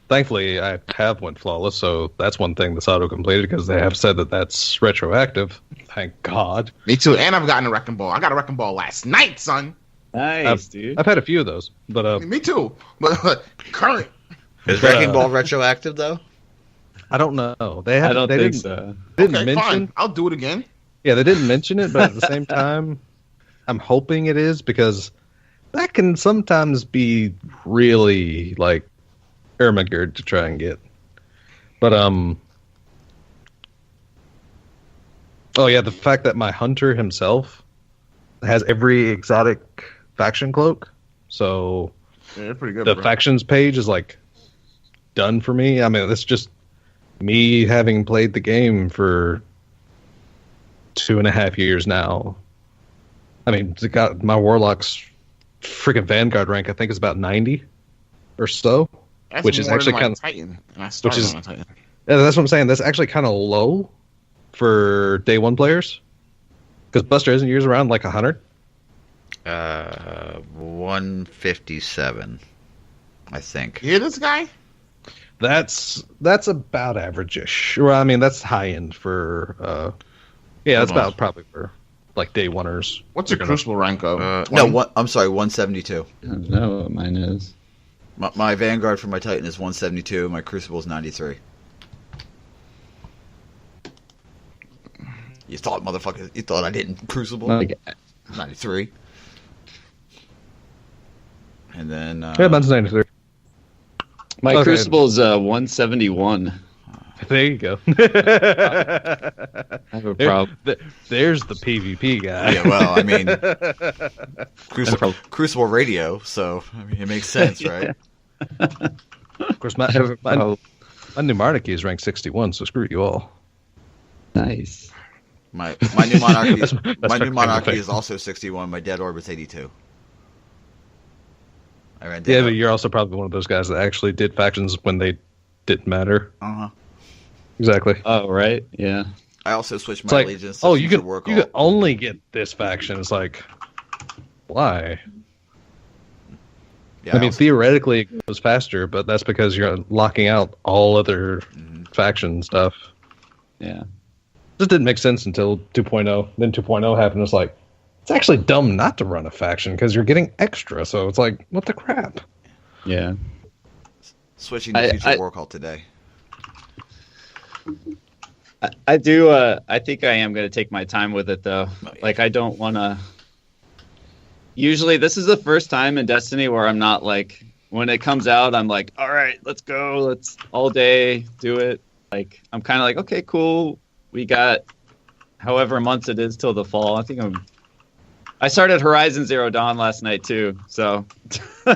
thankfully, I have went flawless, so that's one thing that's auto-completed, because they have said that that's retroactive. Thank God. Me too, and I've gotten a Wrecking Ball. I got a Wrecking Ball last night, son. Nice, dude. I've had a few of those, but me too. But current. Is Wrecking Ball retroactive, though? I don't know. I don't think so. Didn't mention. Fine. I'll do it again. Yeah, they didn't mention it, but at the same time, I'm hoping it is, because that can sometimes be really, like, Ermagerd to try and get. But oh yeah, the fact that my hunter himself has every exotic faction cloak, so yeah, they're pretty good. The factions page is like done for me. I mean, it's just me having played the game for 2.5 years now. I mean, my warlock's freaking Vanguard rank, I think, is about 90 or so. That's which is actually kind of Titan, and I started on a Titan. Yeah, that's what I'm saying. That's actually kind of low for day one players, because Buster isn't yours around like 100. 157, I think. You hear this guy? That's about average-ish. Well, I mean, that's high end for. Yeah, that's about probably for like day oneers. What's your Crucible rank of? No, I'm sorry, 172. I don't know what mine is. My Vanguard for my Titan is 172. My Crucible is 93. You thought, motherfucker? You thought I didn't Crucible? 93. And then yeah, mine's 93. My Crucible is 171. There you go. I have a problem. There's the PvP guy. Yeah, well, I mean, Crucible Radio, so I mean, it makes sense, right? Of course, my new monarchy is ranked 61, so screw you all. Nice. My new monarchy that's my is also 61. My dead orbit's 82. I ran Yeah, but you're also probably one of those guys that actually did factions when they didn't matter. Uh-huh. Exactly. Oh, right. Yeah. I also switched It's my like, allegiance. oh, you can only get this faction. It's like, why? Yeah, I mean, theoretically, it goes faster, but that's because you're locking out all other faction stuff. Yeah. This didn't make sense until 2.0. Then 2.0 happened. It's like, it's actually dumb not to run a faction because you're getting extra. So it's like, what the crap? Yeah. Switching to Future War Call today. I do. I think I am going to take my time with it, though. Oh, yeah. Like, I don't want to. Usually, this is the first time in Destiny where I'm not like, when it comes out, I'm like, all right, let's go. Let's all day do it. Like, I'm kind of like, okay, cool. We got however months it is till the fall. I started Horizon Zero Dawn last night, too. So, I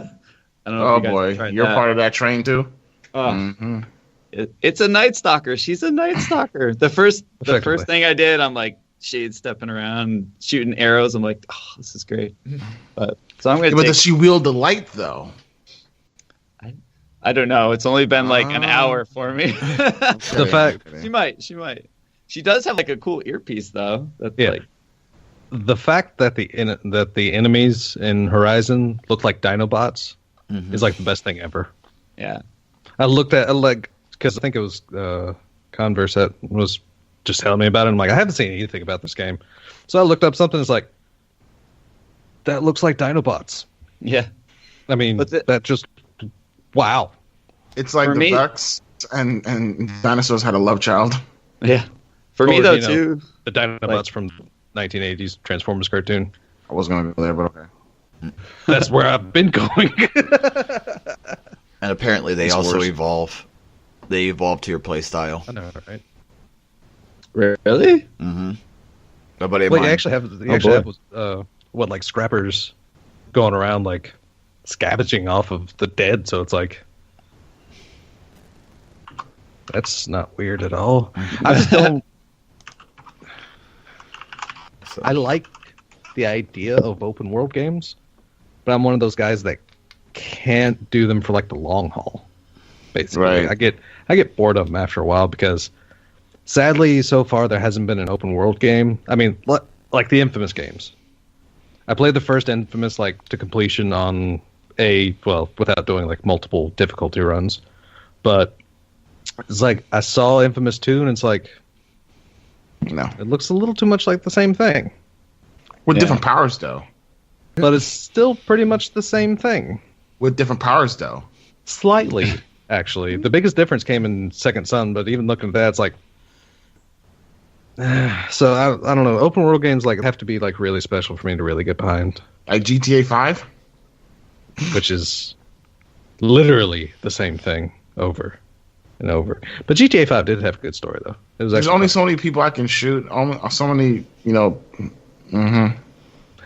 don't know. Oh, boy. You're part of that train, too? Oh. Mm-hmm. It's a Night Stalker. She's a Night Stalker. The first thing I did, I'm like shade stepping around, shooting arrows. I'm like, oh, this is great. But so I'm gonna. But does she wield the light though? I don't know. It's only been like an hour for me. The fact she might. She does have like a cool earpiece though. That's like the fact that the enemies in Horizon look like Dinobots is like the best thing ever. Yeah. I looked at because I think it was Converse that was just telling me about it. I'm like, I haven't seen anything about this game. So I looked up something that's like, that looks like Dinobots. Yeah. I mean, that just, wow. It's like the ducks and dinosaurs had a love child. Yeah. For me, though, too. The Dinobots from 1980s Transformers cartoon. I was going to go there, but okay. That's where I've been going. And apparently they also evolve. They evolve to your play style. I know, right? Really? Mm-hmm. Nobody. Well, you actually have like scrappers going around like scavenging off of the dead. So it's like that's not weird at all. I just don't. I like the idea of open world games, but I'm one of those guys that can't do them for like the long haul. Basically, right. I get bored of them after a while because sadly, so far there hasn't been an open world game. I mean, like the Infamous games. I played the first Infamous like to completion on without doing like multiple difficulty runs, but it's like I saw Infamous 2 and it's like, no, it looks a little too much like the same thing with different powers though. But it's still pretty much the same thing with different powers though. Slightly. Actually, the biggest difference came in Second Son, but even looking at that, it's like, so I don't know. Open world games like have to be like really special for me to really get behind. Like GTA 5, which is literally the same thing over and over. But GTA 5 did have a good story though. It was There's only so many people I can shoot. So many, Mm-hmm.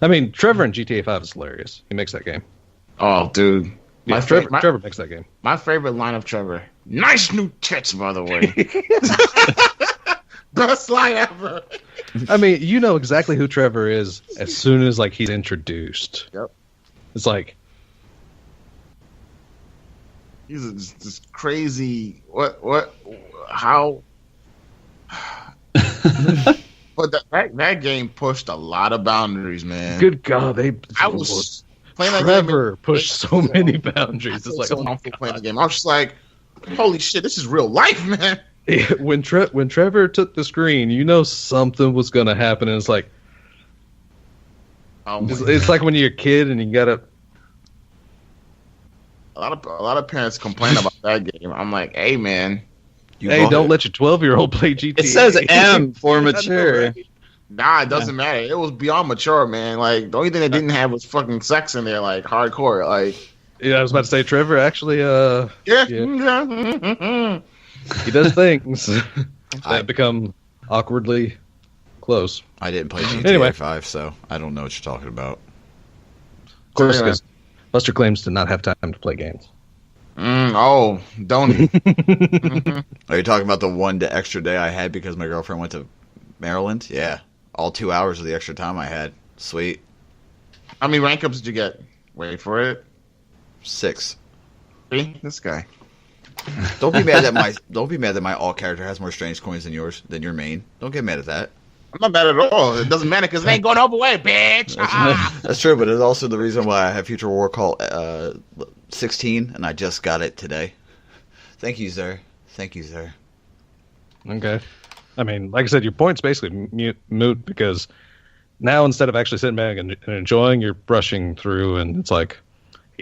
I mean, Trevor in GTA 5 is hilarious. He makes that game. Oh, dude. Yeah, Trevor makes that game. My favorite line of Trevor. Nice new tits, by the way. Best line ever. I mean, you know exactly who Trevor is as soon as like he's introduced. Yep. It's like he's this crazy. How? But that game pushed a lot of boundaries, man. Good God, I was. Trevor pushed so many boundaries. It's like playing the game. I was just like, "Holy shit, this is real life, man!" When Trevor took the screen, you know something was gonna happen, and it's like, it's like when you're a kid and you gotta. A lot of parents complain about that game. I'm like, "Hey, man, don't let your 12-year-old play GTA." It says M for mature. Know, right? Nah, it doesn't matter. It was beyond mature, man. Like, the only thing they didn't have was fucking sex in there, like, hardcore. Like, yeah, I was about to say, Trevor, actually, yeah. He does things that become awkwardly close. I didn't play GTA 5, so I don't know what you're talking about. Of course, because Buster claims to not have time to play games. Don't he? Are you talking about the one extra day I had because my girlfriend went to Maryland? Yeah. All 2 hours of the extra time I had. Sweet. How many rank ups did you get? Wait for it. 6. See? This guy. Don't be mad that my alt character has more strange coins than your main. Don't get mad at that. I'm not mad at all. It doesn't matter because it ain't going over way, bitch. That's true, but it's also the reason why I have Future War Call 16, and I just got it today. Thank you, sir. Okay. I mean, like I said, your point's basically moot because now instead of actually sitting back and enjoying, you're brushing through, and it's like,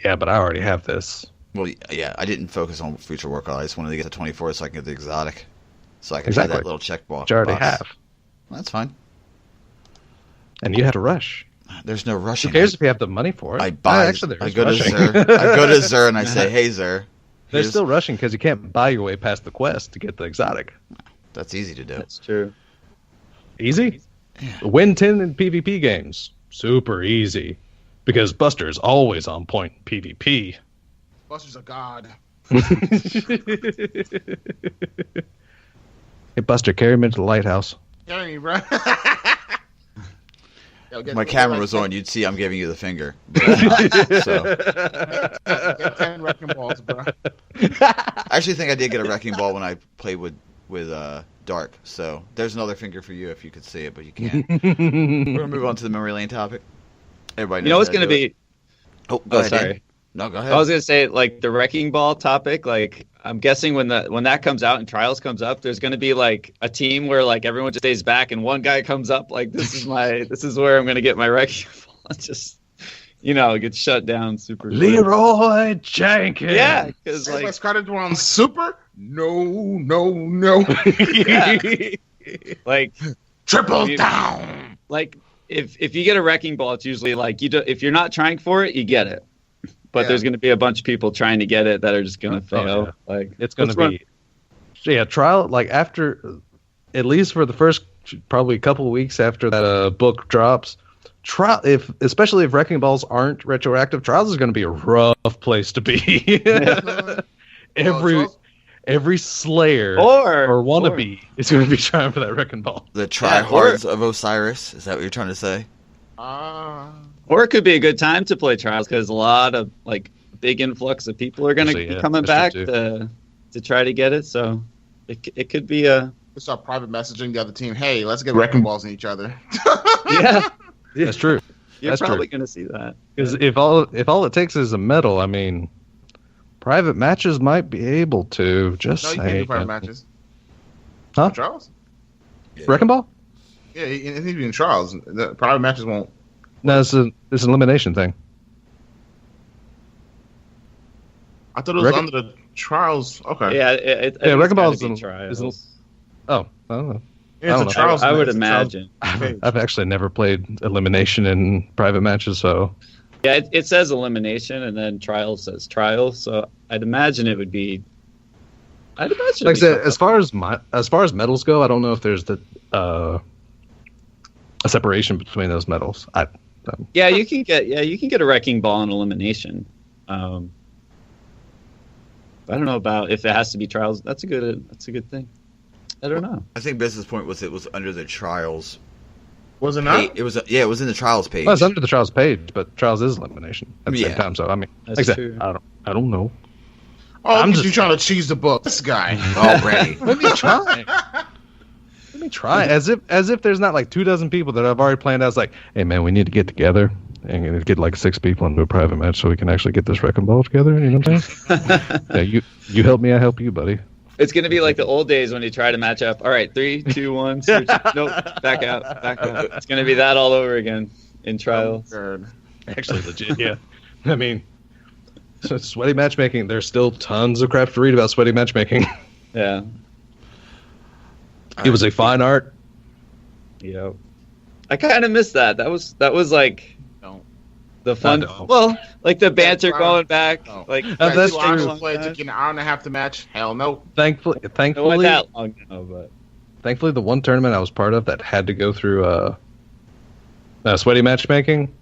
yeah, but I already have this. Well, yeah, I didn't focus on Future War Call. I just wanted to get to 24 so I can get the exotic. So I can try that little check box. Which I already have. That's fine. And you had to rush. There's no rushing. Who cares if you have the money for it? I buy. Actually, I go to Zer and I say, "Hey, Zer." They're still rushing because you can't buy your way past the quest to get the exotic. That's easy to do. That's true. Easy? Yeah. Win 10 in PvP games. Super easy. Because Buster's always on point in PvP. Buster's a god. Hey, Buster, carry me to the lighthouse. Carry me, bro. My camera was on. You'd see I'm giving you the finger. Get 10 wrecking balls, bro. I actually think I did get a wrecking ball when I played with Dark. So there's another finger for you if you could see it, but you can't. We're gonna move on to the memory lane topic. Everybody knows. You know what's gonna be? Oh, go ahead. Sorry. No, go ahead. I was gonna say, like, the wrecking ball topic. Like, I'm guessing when that comes out and Trials comes up, there's gonna be like a team where like everyone just stays back and one guy comes up like, this is where I'm gonna get my wrecking ball. Just, gets shut down super. Leroy Jenkins. Yeah, because like let's cut it on super. No. Yeah. Like triple down. Like if you get a wrecking ball, it's usually like if you're not trying for it, you get it. But there's going to be a bunch of people trying to get it that are just going to fail. Yeah. Like it's going to be, trial. Like after, at least for the first probably couple of weeks after that book drops, especially if wrecking balls aren't retroactive, Trials is going to be a rough place to be. Every Slayer or wannabe is going to be trying for that wrecking ball. The tryhards of Osiris. Is that what you're trying to say? Or it could be a good time to play Trials because a lot of like big influx of people are going to be coming back to try to get it. So it could be a. We start private messaging the other team. Hey, let's get wrecking balls in each other. Yeah, that's true. You're probably going to see that because if all it takes is a medal, I mean, private matches might be able to. Just no, you can't do private matches. Huh? Trials? Yeah. Wrecking ball? Yeah, it needs to be in Trials. The private matches won't. No, it's an elimination thing. I thought it was under the Trials. Okay. Yeah, wrecking ball is Trials. Oh, I don't know. Yeah, it's a Trials. I would imagine. I've actually never played elimination in private matches, so. Yeah, it says elimination, and then Trials says trial. So I'd imagine it would be. Like I said, as far as medals go, I don't know if there's a separation between those medals. You can get a wrecking ball in elimination. I don't know about if it has to be Trials. That's a good thing. I don't know. I think Business Point was it was under the Trials. Was it not? It was in the Trials page. Well, it's under the Trials page, but Trials is elimination at the same time. So I mean, that's true. I don't know. Oh, I'm just trying to cheese the book. This guy already. Let me try. As if there's not like 24 people that I've already planned out. It's like, hey man, we need to get together and get like 6 people into a private match so we can actually get this wrecking ball together. You know what I'm saying? Yeah, you help me, I help you, buddy. It's gonna be like the old days when you try to match up. All right, 3, 2, 1. Switch. Nope, back out. It's gonna be that all over again in Trials. Actually, legit. Yeah, I mean, so sweaty matchmaking. There's still tons of crap to read about sweaty matchmaking. Yeah. It was a fine art. Yeah. I kind of missed that. That was like The fun, like the banter going back, like that's true. It took an hour and a half to match. Hell no. Thankfully, not that long now, but thankfully, the one tournament I was part of that had to go through sweaty matchmaking,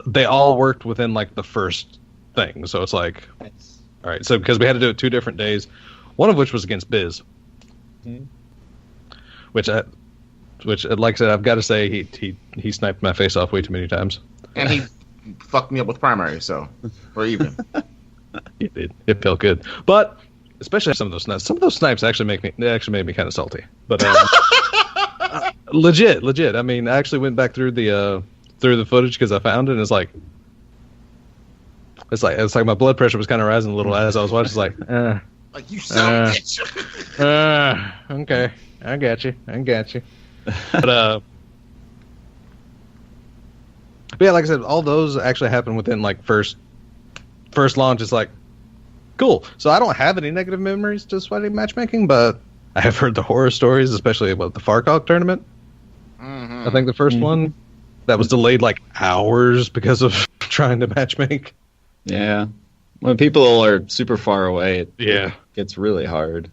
they all worked within like the first thing. So it's like, nice. All right. So because we had to do it 2 different days, one of which was against Biz, which like I said, I've got to say he sniped my face off way too many times. And he fucked me up with primary, so we're even. It felt good, but especially some of those snipes. Some of those snipes actually made me kind of salty. But legit. I mean, I actually went back through the footage because I found it. And it's like my blood pressure was kind of rising a little as I was watching. It's like, like you son of a bitch. Okay, I got you. But yeah, like I said, all those actually happened within like first launch. It's like, cool. So I don't have any negative memories to sweaty matchmaking, but I have heard the horror stories, especially about the Farcog tournament. I think the first one that was delayed like hours because of trying to matchmake. Yeah, when people are super far away, it gets really hard.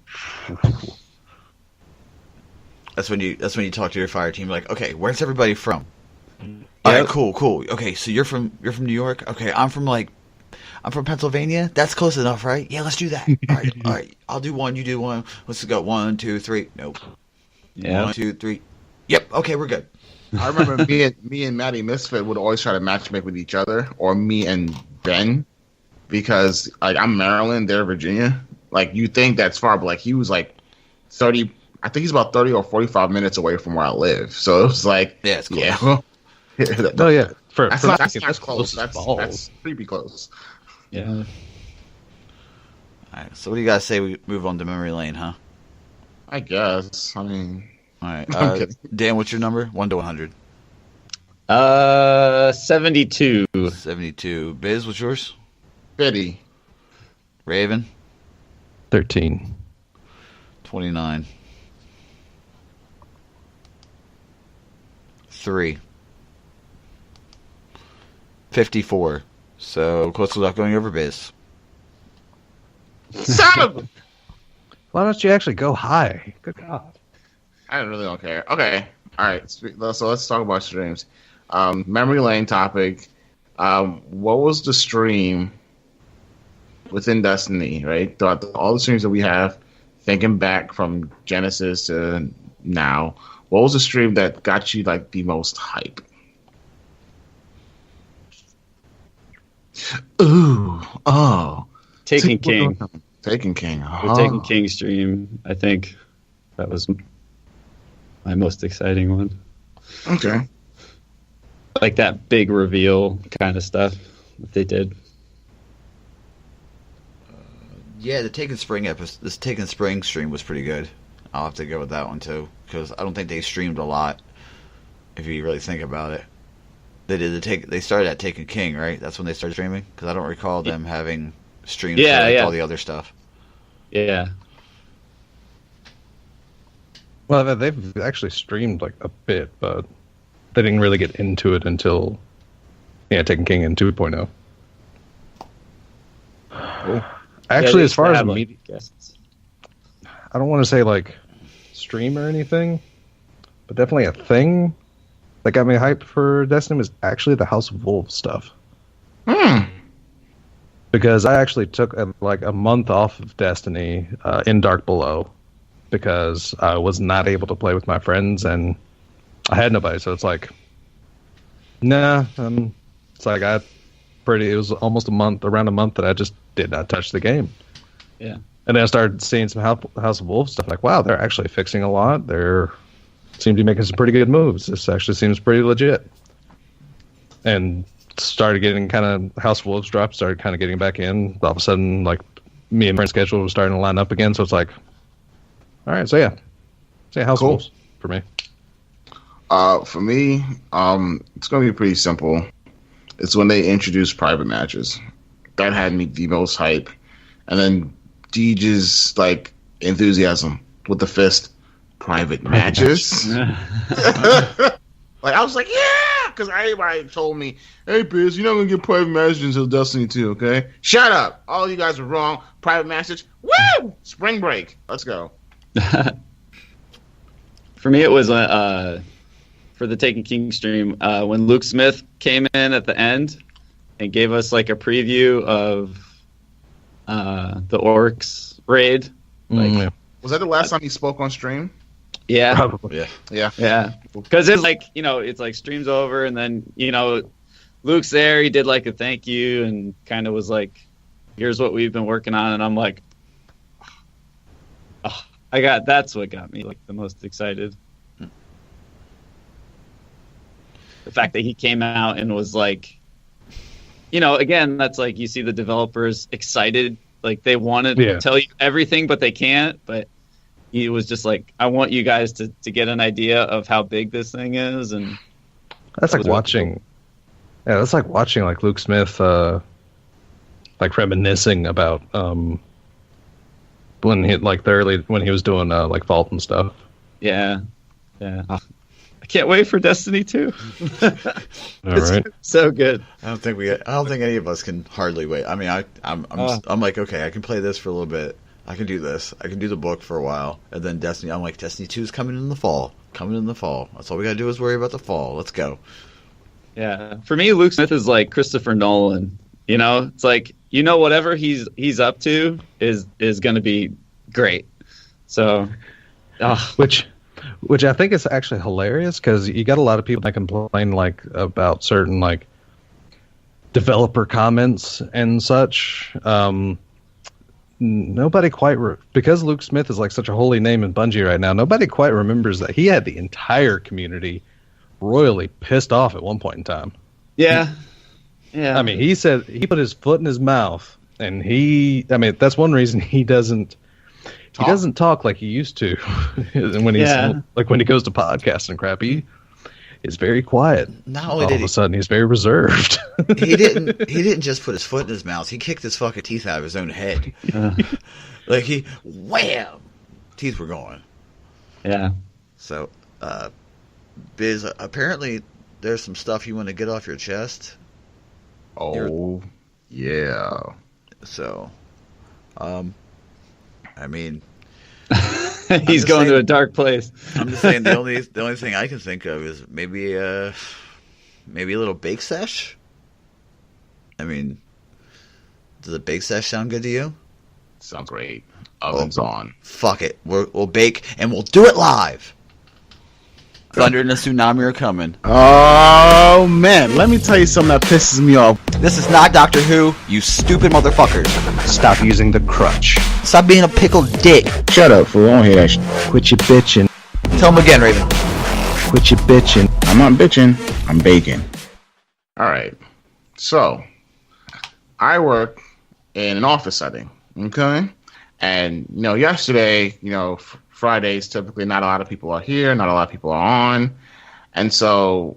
That's when you talk to your fire team, like, okay, where's everybody from? All right, cool. Okay, so you're from New York. Okay, I'm from Pennsylvania. That's close enough, right? Yeah, let's do that. All right. I'll do one. You do one. Let's go. 1, 2, 3. Nope. Yeah. 1, 2, 3. Yep. Okay, we're good. I remember me and Maddie Misfit would always try to matchmake with each other, or me and Ben, because like I'm Maryland, they're Virginia. Like you think that's far, but like he was like 30. I think he's about 30 or 45 minutes away from where I live. So it was like, yeah, it's close. Yeah. Oh yeah, that's not close. That's creepy close. Yeah. All right. So what do you guys say we move on to memory lane, huh? I guess. I mean. All right. Dan, what's your number? 1 to 100. 72. 72. Biz, what's yours? 50. Raven. 13. 29. 3. 54. So close without going over Biz. Son of a... Why don't you actually go high? Good God. I really don't care. Okay. All right. So let's talk about streams. Memory lane topic. What was the stream within Destiny, right? Throughout all the streams that we have, thinking back from Genesis to now, what was the stream that got you like the most hype? Ooh. Oh. Taken King. Taken King. The Taken King stream. I think that was my most exciting one. Okay. Like that big reveal kind of stuff that they did. Yeah, the Taken Spring this Taken Spring stream was pretty good. I'll have to go with that one too, because I don't think they streamed a lot. If you really think about it, they started at Taken King, right? That's when they started streaming, because I don't recall them having streams for all the other stuff. Yeah. Well, they've actually streamed like a bit, but they didn't really get into it until Taken King in 2.0. Cool. Actually, as far as media guests, I don't want to say like stream or anything, but definitely a thing that got me hyped for Destiny was actually the House of Wolves stuff. Because I actually took a month off of Destiny in Dark Below because I was not able to play with my friends and I had nobody. So it's like, it's like it was almost around a month that I just did not touch the game. Yeah. And then I started seeing some House of Wolves stuff. Like, wow, they're actually fixing a lot. They seem to be making some pretty good moves. This actually seems pretty legit. And started getting kind of House of Wolves dropped, started kind of getting back in. All of a sudden, like, me and my schedule was starting to line up again. So it's like, all right, so yeah. House of Wolves for me. For me, it's going to be pretty simple. It's when they introduced private matches. That had me the most hype. And then Deege's, like, enthusiasm with the fist. Private matches. Like, I was like, yeah! Because everybody told me, hey, Biz, you're not going to get private message until Destiny 2, okay? Shut up. All you guys are wrong. Private message. Woo! Spring break. Let's go. For me, it was for the Taken King stream when Luke Smith came in at the end and gave us like a preview of the Orcs raid. Was that the last time he spoke on stream? Yeah. Probably. Yeah. Because it's like, it's like stream's over and then, Luke's there. He did like a thank you and kind of was like, here's what we've been working on. And I'm like, that's what got me like the most excited. The fact that he came out and was like, again, that's like you see the developers excited. Like they want to tell you everything, but they can't. But he was just like, I want you guys to get an idea of how big this thing is. And that's like watching. Really cool. Yeah, that's like watching like Luke Smith, like reminiscing about when he when he was doing like Vault and stuff. Yeah. I can't wait for Destiny 2. It's right. So good. I don't think any of us can hardly wait. I mean, I'm like, okay, I can play this for a little bit. I can do this. I can do the book for a while, and then Destiny. I'm like, Destiny 2 is coming in the fall. That's all we gotta do is worry about the fall. Let's go. Yeah, for me, Luke Smith is like Christopher Nolan. It's like whatever he's up to is going to be great. So, which I think is actually hilarious because you got a lot of people that complain like about certain like developer comments and such. Nobody quite because Luke Smith is like such a holy name in Bungie right now. Nobody quite remembers that he had the entire community royally pissed off at one point in time. Yeah. I mean, he said he put his foot in his mouth, and that's one reason he doesn't talk like he used to. And when when he goes to podcasts and crap, he is very quiet. Not only all of a sudden he's very reserved. He didn't just put his foot in his mouth. He kicked his fucking teeth out of his own head. Like wham, teeth were gone. Yeah. So, Biz, apparently there's some stuff you want to get off your chest. Yeah. So, I mean, he's going to a dark place. I'm just saying the only thing I can think of is maybe a little bake sesh. I mean, does a bake sesh sound good to you? Sounds great. Oven's on. Fuck it. We'll bake and we'll do it live. Thunder and a tsunami are coming. Oh, man. Let me tell you something that pisses me off. This is not Doctor Who, you stupid motherfuckers. Stop using the crutch. Stop being a pickled dick. Shut up, fool. I don't hear that shit. Quit your bitching. Tell him again, Raven. Quit your bitching. I'm not bitching. I'm baking. All right. So, I work in an office setting, okay? And, yesterday, Fridays, typically not a lot of people are here, not a lot of people are on. And so,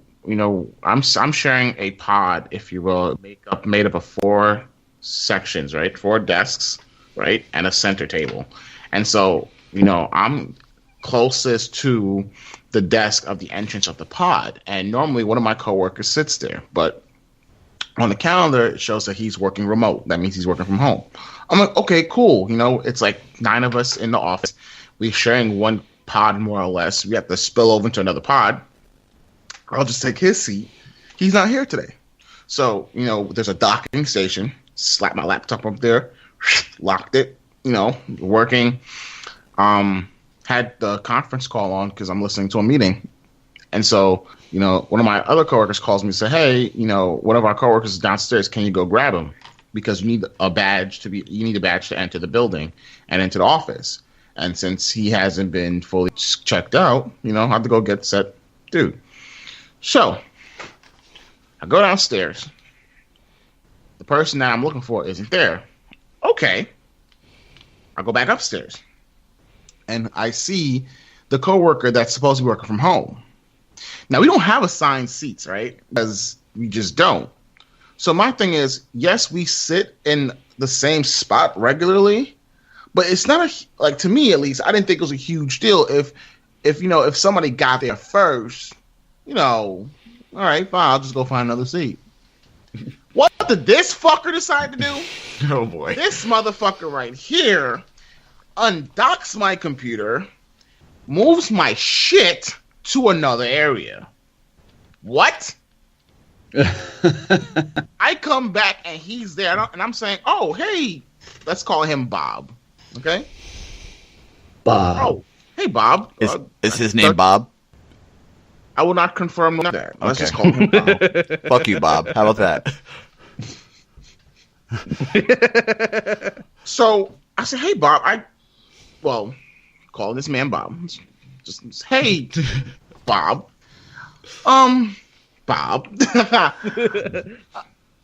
I'm sharing a pod, if you will, made up of 4 sections, right? 4 desks, right? And a center table. And so, I'm closest to the desk of the entrance of the pod. And normally one of my coworkers sits there. But on the calendar, it shows that he's working remote. That means he's working from home. I'm like, okay, cool. It's like 9 of us in the office. We're sharing one pod, more or less. We have to spill over into another pod. I'll just take his seat. He's not here today. So, there's a docking station. Slap my laptop up there. Locked it. Working. Had the conference call on because I'm listening to a meeting. And so, one of my other coworkers calls me and says, hey, one of our coworkers is downstairs. Can you go grab him? Because you need a badge to enter the building and into the office. And since he hasn't been fully checked out, I have to go get set dude. So I go downstairs. The person that I'm looking for isn't there. Okay. I go back upstairs. And I see the coworker that's supposed to be working from home. Now, we don't have assigned seats, right? Because we just don't. So my thing is, yes, we sit in the same spot regularly, but it's not to me at least, I didn't think it was a huge deal if somebody got there first, All right, fine. I'll just go find another seat. What did this fucker decide to do? Oh boy. This motherfucker right here undocks my computer, moves my shit to another area. What? I come back and he's there, and I'm saying, "Oh, hey, let's call him Bob." Okay. Bob. Oh, hey, Bob. Is his name Bob? I will not confirm that. Let's Okay. just call him Bob. Fuck you, Bob. How about that? So I said, "Hey, Bob." Calling this man Bob. Just hey, Bob. Bob.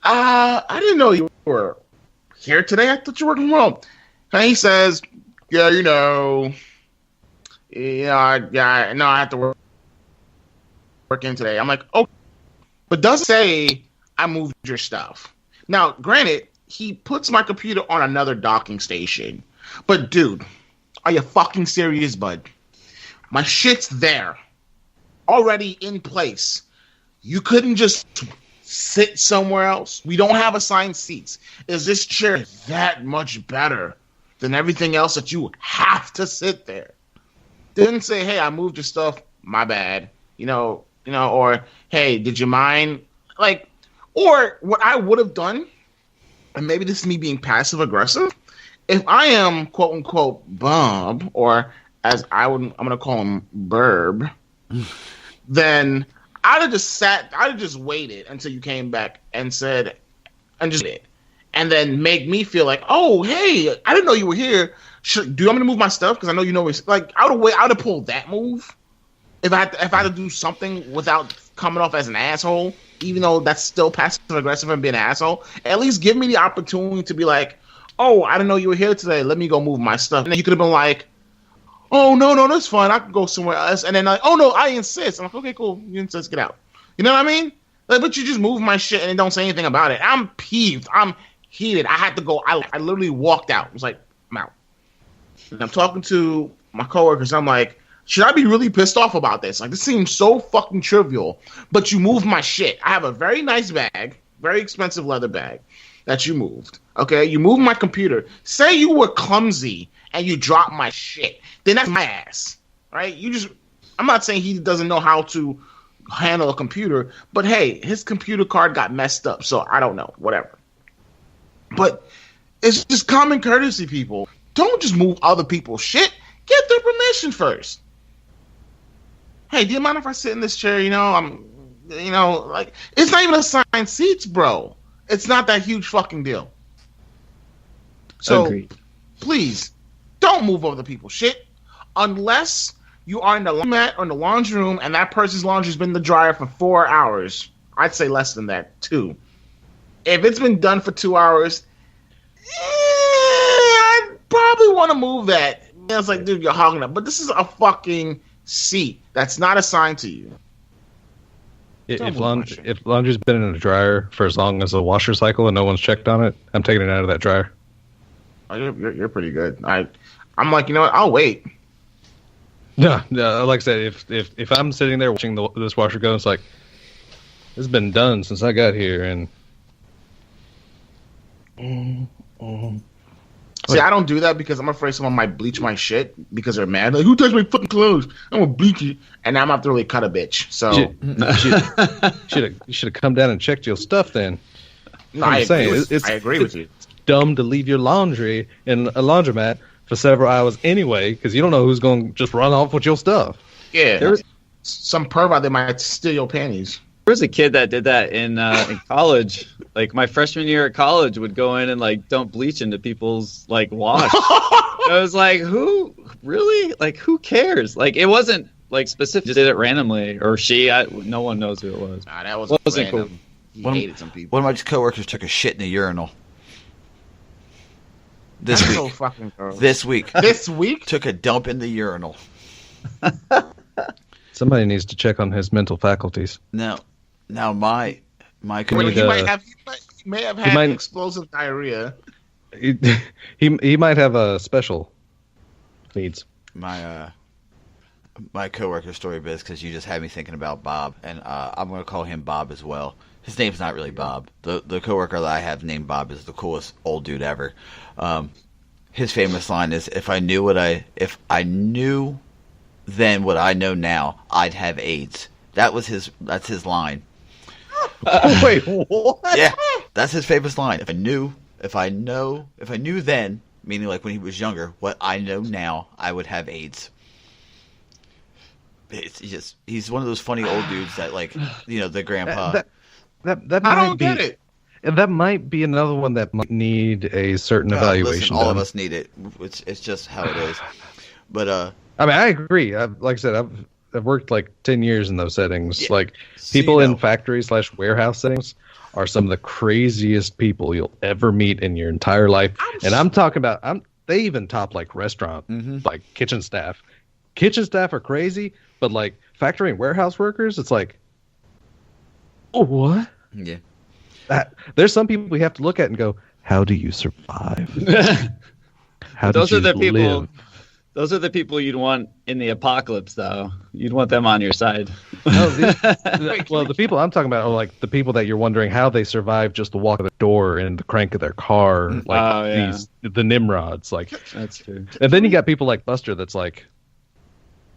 I didn't know you were here today. I thought you were working from home. And he says, "Yeah, I have to work in today." I'm like, "Oh," but doesn't say I moved your stuff. Now, granted, he puts my computer on another docking station, but dude, are you fucking serious, bud? My shit's there, already in place. You couldn't just sit somewhere else? We don't have assigned seats. Is this chair that much better than everything else that you have to sit there? Didn't say, "Hey, I moved your stuff. My bad." Or, "Hey, did you mind?" Or what I would have done, and maybe this is me being passive aggressive, if I am quote unquote Bob, or as I'm gonna call him Burb, then I'd have just waited until you came back and said, and then make me feel like, "Oh, hey, I didn't know you were here. Do you want me to move my stuff? Because I know you know it's like I would have pulled that move if I had to do something without coming off as an asshole, even though that's still passive aggressive and being an asshole. At least give me the opportunity to be like, "Oh, I didn't know you were here today. Let me go move my stuff." And then you could have been like, "Oh, no, that's fine. I can go somewhere else." And then like, "Oh no, I insist." I'm like, "Okay, cool. You insist. Get out." You know what I mean? But you just move my shit and then don't say anything about it. I'm peeved. I'm heated. I had to go. I literally walked out. I was like, "I'm out." And I'm talking to my coworkers. I'm like, should I be really pissed off about this? Like, this seems so fucking trivial, but you moved my shit. I have a very nice bag, very expensive leather bag that you moved. Okay, you moved my computer. Say you were clumsy and you dropped my shit, then that's my ass, right? I'm not saying he doesn't know how to handle a computer, but hey, his computer card got messed up, so I don't know, whatever. But it's just common courtesy, people. Don't just move other people's shit. Get their permission first. Hey, do you mind if I sit in this chair? It's not even assigned seats, bro. It's not that huge fucking deal. So, Agreed. Please, don't move other people's shit unless you are in the laundromat or in the laundry room and that person's laundry's been in the dryer for 4 hours. I'd say less than that, 2. If it's been done for 2 hours, I'd probably want to move that. It's like, dude, you're hogging up. But this is a fucking seat that's not assigned to you. If laundry's been in a dryer for as long as a washer cycle and no one's checked on it, I'm taking it out of that dryer. Oh, you're pretty good. I'm like, you know what? I'll wait. No, like I said, if I'm sitting there watching this washer go, it's like, this has been done since I got here, and see, I don't do that because I'm afraid someone might bleach my shit because they're mad. Like, who touched my fucking clothes? I'm gonna bleach it, and now I'm gonna have to really cut a bitch. So you should have come down and checked your stuff then. No, I agree with you. It's dumb to leave your laundry in a laundromat for several hours anyway, because you don't know who's going to just run off with your stuff. Yeah, there's some perv out there might steal your panties. There was a kid that did that in college. Like my freshman year at college, would go in and like dump bleach into people's like wash. I was like, who really? Like, who cares? Like, it wasn't like specific. Just did it randomly, or no one knows who it was. Nah, that wasn't random. Cool. He hated some people. One of my coworkers took a shit in a urinal. This week. So fucking gross. This week. This week? Took a dump in the urinal. Somebody needs to check on his mental faculties. Now my he may have had explosive diarrhea. He might have a special needs. My my coworker story, Biz, because you just had me thinking about Bob, and I'm going to call him Bob as well. His name's not really Bob. The coworker that I have named Bob is the coolest old dude ever. His famous line is, if I knew then what I know now, I'd have AIDS. That's his line. Wait, what? Yeah, that's his famous line. If I knew then, meaning like when he was younger, what I know now, I would have AIDS. He's one of those funny old dudes that, like, the grandpa. That I might don't be, get it. That might be another one that might need a certain evaluation. Listen, all of us need it. It's just how it is. But I mean, I agree. Like I said, I've worked like 10 years in those settings. Yeah. Like people in factory/warehouse settings are some of the craziest people you'll ever meet in your entire life. I'm talking about. They even top like restaurant, like kitchen staff. Kitchen staff are crazy, but like factory and warehouse workers, it's like, oh, what? Yeah. There's some people we have to look at and go, how do you survive? Those are the people you'd want in the apocalypse, though. You'd want them on your side. The people I'm talking about are like the people that you're wondering how they survive just to walk out the door and the crank of their car, like the Nimrods. Like that's true. And then you got people like Buster that's like,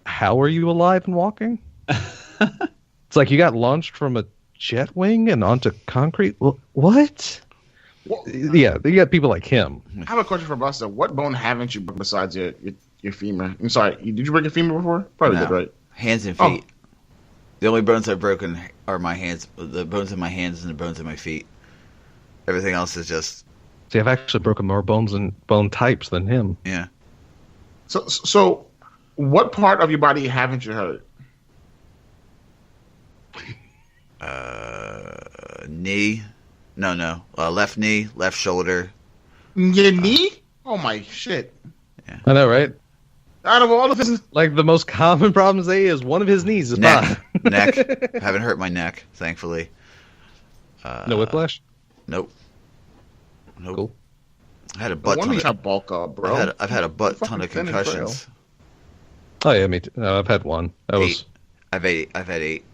how are you alive and walking? It's like you got launched from a jet wing and onto concrete. What? Yeah, you got people like him. I have a question for Buster. What bone haven't you broken besides your femur? I'm sorry, did you break your femur before? Probably did, right? Hands and feet. The only bones I've broken are my hands, the bones in my hands and the bones in my feet. Everything else is just... See, I've actually broken more bones and bone types than him. Yeah. So what part of your body haven't you hurt? Knee. No. Left knee, left shoulder. Your knee? Oh my shit! Yeah. I know, right? Out of all of his, like the most common problem is one of his knees is neck. Haven't hurt my neck, thankfully. No whiplash? Nope. Cool. I had a butt ton of bulk up, bro. I've had a butt ton of concussions. Oh yeah, me too. No, I've had one. I've had 8.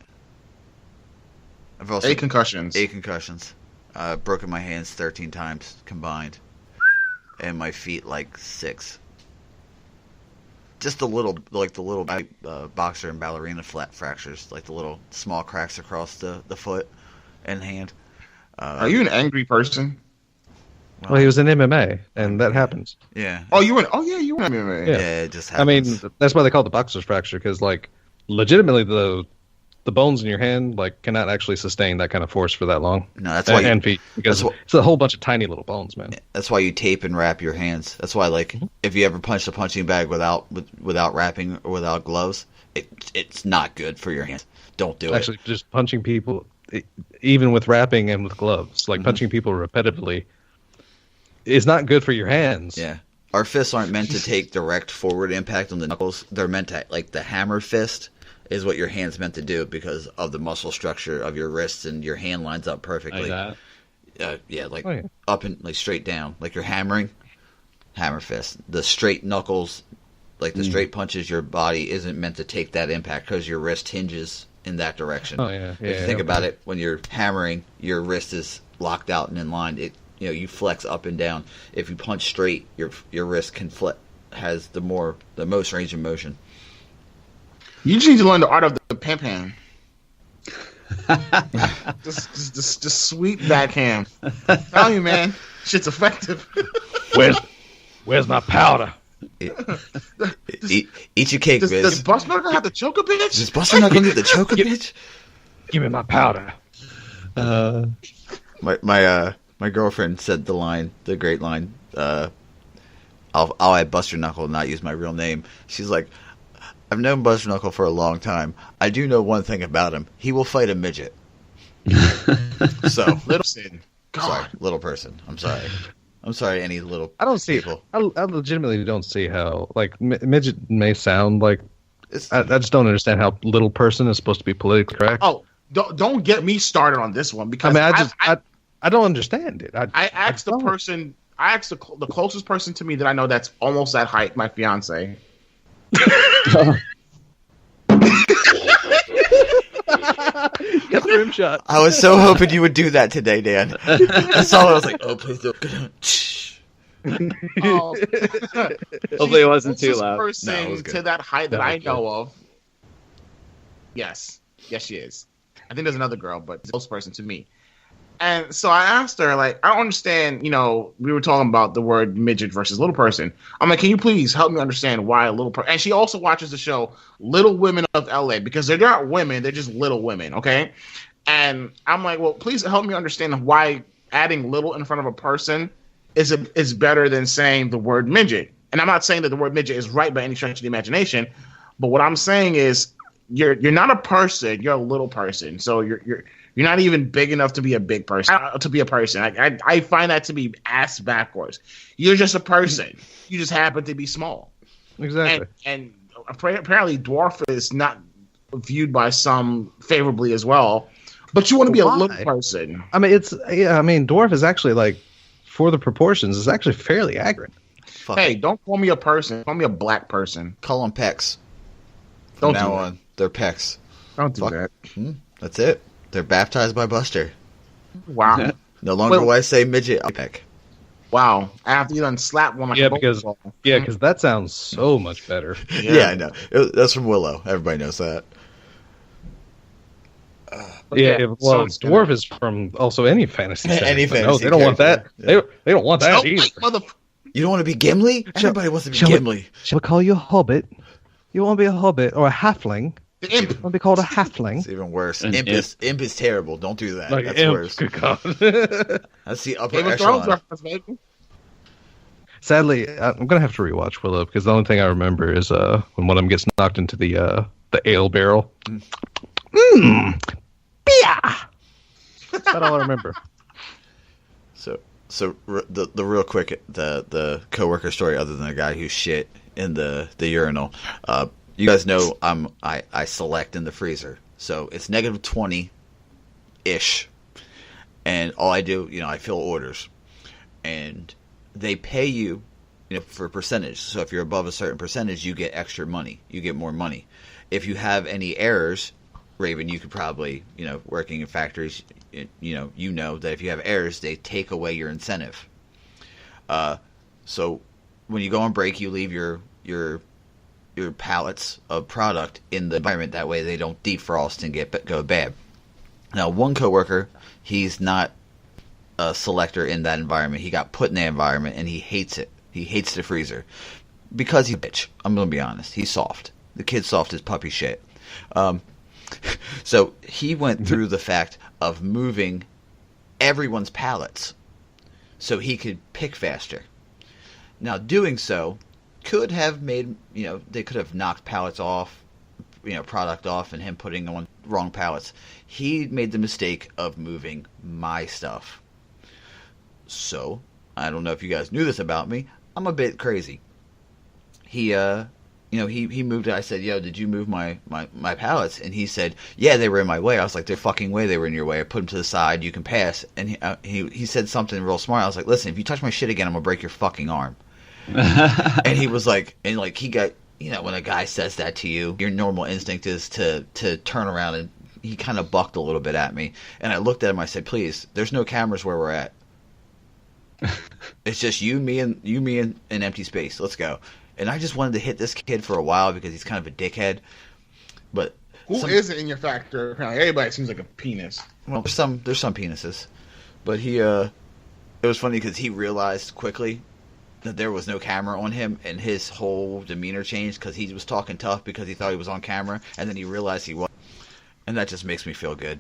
I've also 8 concussions. 8 concussions. Broken my hands 13 times combined, and my feet like 6. Just the little boxer and ballerina flat fractures, like the little small cracks across the foot and hand. Are you an angry person? Well, he was in MMA, and that happens. Yeah. You were in MMA. Yeah, it just happens. I mean, that's why they call it the boxer's fracture, because like legitimately the bones in your hand like cannot actually sustain that kind of force for that long. No, that's why and feet, because it's a whole bunch of tiny little bones, man. That's why you tape and wrap your hands. That's why, like, if you ever punch a punching bag without wrapping or without gloves, it's not good for your hands. Don't do it. Actually, just punching people, even with wrapping and with gloves, like punching people repetitively, is not good for your hands. Yeah. Our fists aren't meant to take direct forward impact on the knuckles. They're meant to, like, the hammer fist is what your hand's meant to do because of the muscle structure of your wrists, and your hand lines up perfectly. Like that? Up and like straight down, like you're hammering. Hammer fist. The straight knuckles, like the straight punches, your body isn't meant to take that impact because your wrist hinges in that direction. Oh yeah. If you think about it, when you're hammering, your wrist is locked out and in line. You flex up and down. If you punch straight, your wrist has the most range of motion. You just need to learn the art of the pimp hand. just sweep backhand. Tell you, man, shit's effective. Where's my powder? Eat your cake, Biz. Does Buster not gonna have to choke a bitch? Does Buster not gonna have to choke a bitch? Give me my powder. My girlfriend said the great line. I'll add Buster Knuckle and not use my real name. She's like, I've known Buster Knuckle for a long time. I do know one thing about him. He will fight a midget. So little sin. Sorry, little person. I'm sorry, any little. I don't see people. I legitimately don't see how like midget may sound like. I just don't understand how little person is supposed to be politically correct. Oh, don't get me started on this one because I don't understand it. I asked the person. I asked the closest person to me that I know that's almost that height. My fiance. got the rim shot. I was so hoping you would do that today, Dan. I saw it. I was like, oh, please don't. Oh. Hopefully it wasn't too loud. Person No, it was good. to that height that I know of. Yes, she is. I think there's another girl, but close person to me. And so I asked her, like, I don't understand. You know, we were talking about the word midget versus little person. I'm like, can you please help me understand why a little person? And she also watches the show Little Women of LA because they're not women; they're just little women. Okay. And I'm like, well, please help me understand why adding little in front of a person is better than saying the word midget. And I'm not saying that the word midget is right by any stretch of the imagination, but what I'm saying is you're not a person, you're a little person. So you're not even big enough to be a big person. To be a person, I find that to be ass backwards. You're just a person. You just happen to be small. Exactly. And apparently, dwarf is not viewed by some favorably as well. But you want to be a little person. I mean, dwarf is actually like, for the proportions, is actually fairly accurate. Hey, don't call me a person. Call me a black person. Call them pecs. Don't From do now that. on, they're pecs. Don't do that. That's it. They're baptized by Buster. Wow. No longer will I say midget. I'll peck. Wow. After you done slap one like a Because that sounds so much better. Yeah, I know. That's from Willow. Everybody knows that. Dwarf is from also any fantasy. Any setting. fantasy. No, they don't want that. Yeah. They don't want that either. You don't want to be Gimli? Everybody wants to be Gimli. Shall we call you a hobbit? You want to be a hobbit or a halfling? The imp. You want to be called a halfling? It's even worse. An Imp is terrible. Don't do that. Like That's imp. worse. Good God. That's the upper Game of Thrones echelon. reference, baby. Sadly, I'm gonna have to rewatch Willow because the only thing I remember is when one of them gets knocked into the ale barrel. Beer. That's about all I remember. So the real quick the coworker story, other than the guy who shit in the urinal. You guys know I select in the freezer, so it's negative 20-ish, and all I do, I fill orders, and they pay you, for a percentage. So if you're above a certain percentage, you get extra money. You get more money. If you have any errors, Raven, you could probably, working in factories, you know that if you have errors, they take away your incentive. So when you go on break, you leave your pallets of product in the environment. That way they don't defrost and go bad. Now, one coworker, he's not a selector in that environment. He got put in that environment and he hates it. He hates the freezer because he's a bitch. I'm gonna be honest. He's soft. The kid's soft as puppy shit. So he went through the fact of moving everyone's pallets so he could pick faster. Now, doing so could have made, they could have knocked pallets off, product off, and him putting on wrong pallets. He made the mistake of moving my stuff. So, I don't know if you guys knew this about me. I'm a bit crazy. He moved it. I said, yo, did you move my pallets? And he said, yeah, they were in my way. I was like, they're fucking way they were in your way. I put them to the side. You can pass. And he said something real smart. I was like, listen, if you touch my shit again, I'm going to break your fucking arm. And he was like, he got, when a guy says that to you, your normal instinct is to turn around, and he kind of bucked a little bit at me. And I looked at him. I said, please, there's no cameras where we're at. It's just you, me, and an empty space. Let's go. And I just wanted to hit this kid for a while because he's kind of a dickhead. But who isn't in your factor? Everybody seems like a penis. Well, there's some penises, but it was funny because he realized quickly that there was no camera on him, and his whole demeanor changed because he was talking tough because he thought he was on camera, and then he realized he was, and that just makes me feel good.